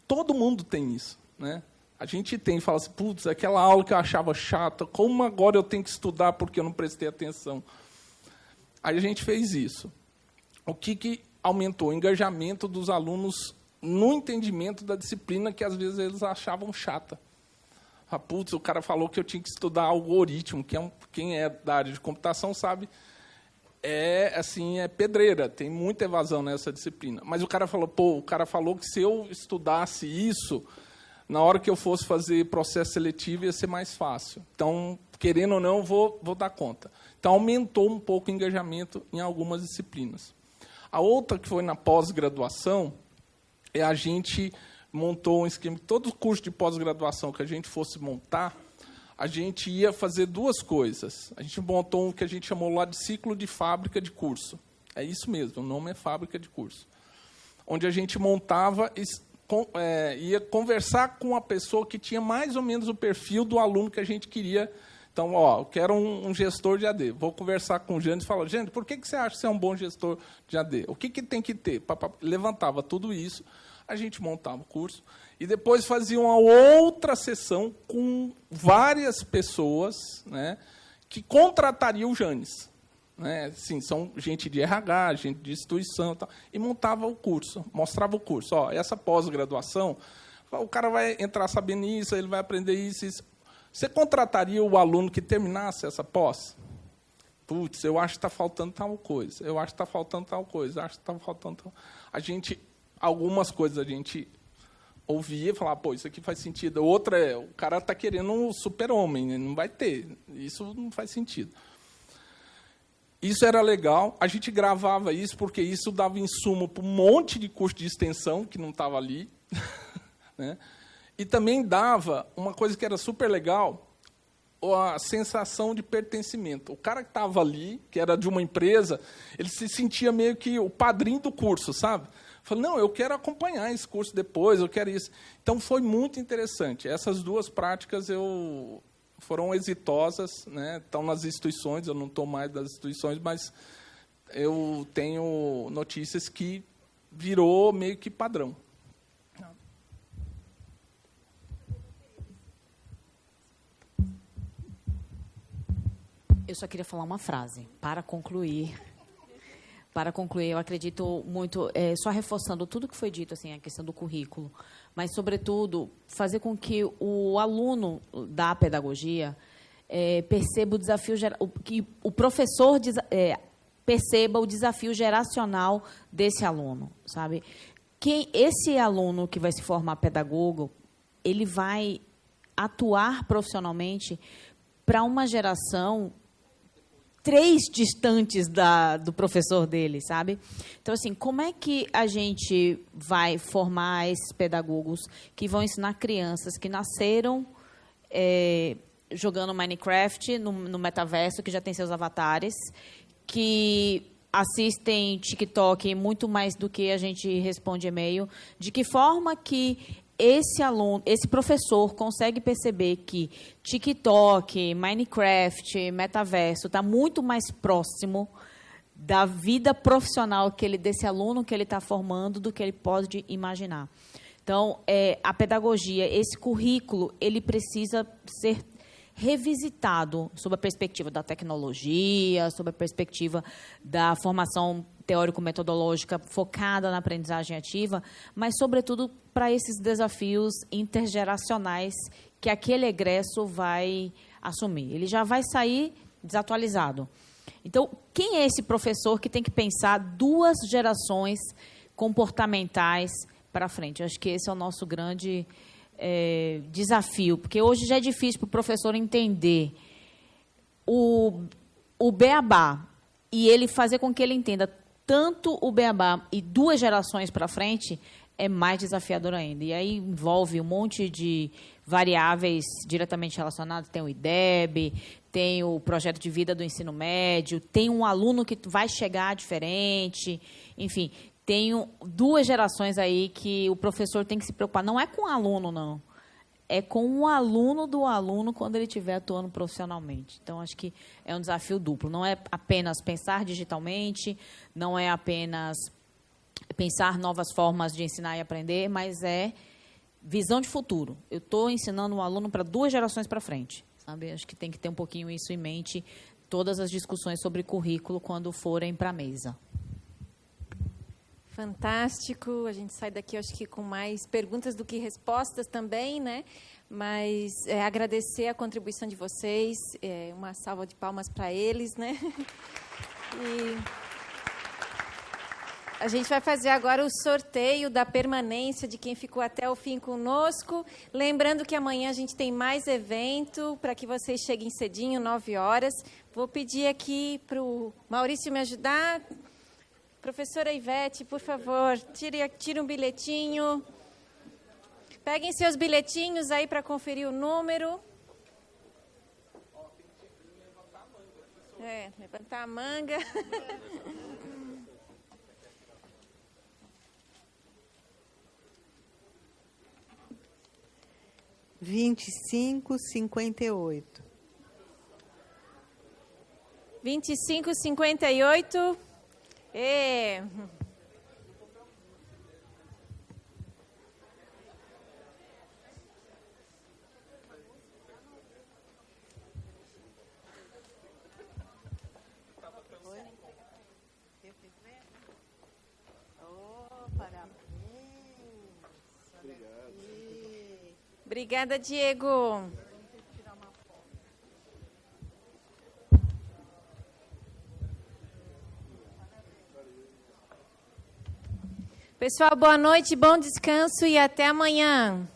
Todo mundo tem isso, né? A gente fala assim, putz, aquela aula que eu achava chata, como agora eu tenho que estudar porque eu não prestei atenção? Aí a gente fez isso. O que aumentou? O engajamento dos alunos no entendimento da disciplina que, às vezes, eles achavam chata. Putz, o cara falou que eu tinha que estudar algoritmo, que quem é da área de computação sabe, é pedreira, tem muita evasão nessa disciplina. Mas o cara falou que se eu estudasse isso, na hora que eu fosse fazer processo seletivo, ia ser mais fácil. Então, querendo ou não, vou dar conta. Então, aumentou um pouco o engajamento em algumas disciplinas. A outra, que foi na pós-graduação, a gente montou um esquema. Todo curso de pós-graduação que a gente fosse montar, a gente ia fazer 2 coisas. A gente montou o que a gente chamou lá de ciclo de fábrica de curso. É isso mesmo, o nome é fábrica de curso. Onde a gente montava ia conversar com a pessoa que tinha mais ou menos o perfil do aluno que a gente queria. Então, eu quero um gestor de AD. Vou conversar com o Jânio e falar, Jânio, por que você acha que você é um bom gestor de AD? O que tem que ter? Levantava tudo isso, a gente montava o curso, e depois fazia uma outra sessão com várias pessoas, né, que contratariam o Janes. Né? Assim, são gente de RH, gente de instituição, e montava o curso, mostrava o curso. Essa pós-graduação, o cara vai entrar sabendo isso, ele vai aprender isso. Você contrataria o aluno que terminasse essa pós? Putz, eu acho que está faltando tal coisa, eu acho que está faltando tal coisa, acho que está faltando tal... Algumas coisas a gente ouvia e falava, pô, isso aqui faz sentido. Outra o cara está querendo um super-homem, né? Não vai ter, isso não faz sentido. Isso era legal, a gente gravava isso porque isso dava insumo para um monte de curso de extensão que não estava ali, né? E também dava uma coisa que era super legal, a sensação de pertencimento. O cara que estava ali, que era de uma empresa, ele se sentia meio que o padrinho do curso, sabe? Falei, não, eu quero acompanhar esse curso depois, eu quero isso. Então, foi muito interessante. Essas duas práticas foram exitosas, né? Estão nas instituições, eu não estou mais das instituições, mas eu tenho notícias que virou meio que padrão.
Eu só queria falar uma frase, para concluir. Para concluir, eu acredito muito, só reforçando tudo que foi dito, assim, a questão do currículo, mas, sobretudo, fazer com que o aluno da pedagogia perceba o desafio, que o professor perceba o desafio geracional desse aluno, sabe? Esse aluno que vai se formar pedagogo, ele vai atuar profissionalmente para uma geração 3 distantes do professor dele, sabe? Então, assim, como é que a gente vai formar esses pedagogos que vão ensinar crianças que nasceram jogando Minecraft no metaverso, que já tem seus avatares, que assistem TikTok muito mais do que a gente responde e-mail? De que forma que esse professor consegue perceber que TikTok, Minecraft, metaverso está muito mais próximo da vida profissional desse aluno que ele está formando do que ele pode imaginar. Então, a pedagogia, esse currículo, ele precisa ser revisitado sob a perspectiva da tecnologia, sob a perspectiva da formação teórico-metodológica focada na aprendizagem ativa, mas, sobretudo, para esses desafios intergeracionais que aquele egresso vai assumir. Ele já vai sair desatualizado. Então, quem é esse professor que tem que pensar 2 gerações comportamentais para frente? Eu acho que esse é o nosso grande desafio, porque hoje já é difícil para o professor entender o beabá e ele fazer com que ele entenda tanto o beabá e 2 gerações para frente é mais desafiador ainda. E aí envolve um monte de variáveis diretamente relacionadas. Tem o IDEB, tem o projeto de vida do ensino médio, tem um aluno que vai chegar diferente, enfim, tem 2 gerações aí que o professor tem que se preocupar. Não é com o aluno, não. É com o aluno do aluno quando ele estiver atuando profissionalmente. Então, acho que é um desafio duplo. Não é apenas pensar digitalmente, não é apenas pensar novas formas de ensinar e aprender, mas é visão de futuro. Eu estou ensinando um aluno para 2 gerações para frente, sabe? Acho que tem que ter um pouquinho isso em mente, todas as discussões sobre currículo quando forem para a mesa.
Fantástico. A gente sai daqui, acho que com mais perguntas do que respostas também, né? Mas agradecer a contribuição de vocês, uma salva de palmas para eles, né? E a gente vai fazer agora o sorteio da permanência de quem ficou até o fim conosco. Lembrando que amanhã a gente tem mais evento para que vocês cheguem cedinho, 9 horas. Vou pedir aqui para o Maurício me ajudar. Professora Ivete, por favor, tire um bilhetinho. Peguem seus bilhetinhos aí para conferir o número. Levantar a manga.
2558.
2558. E... Obrigada, Diego. Pessoal, boa noite, bom descanso e até amanhã.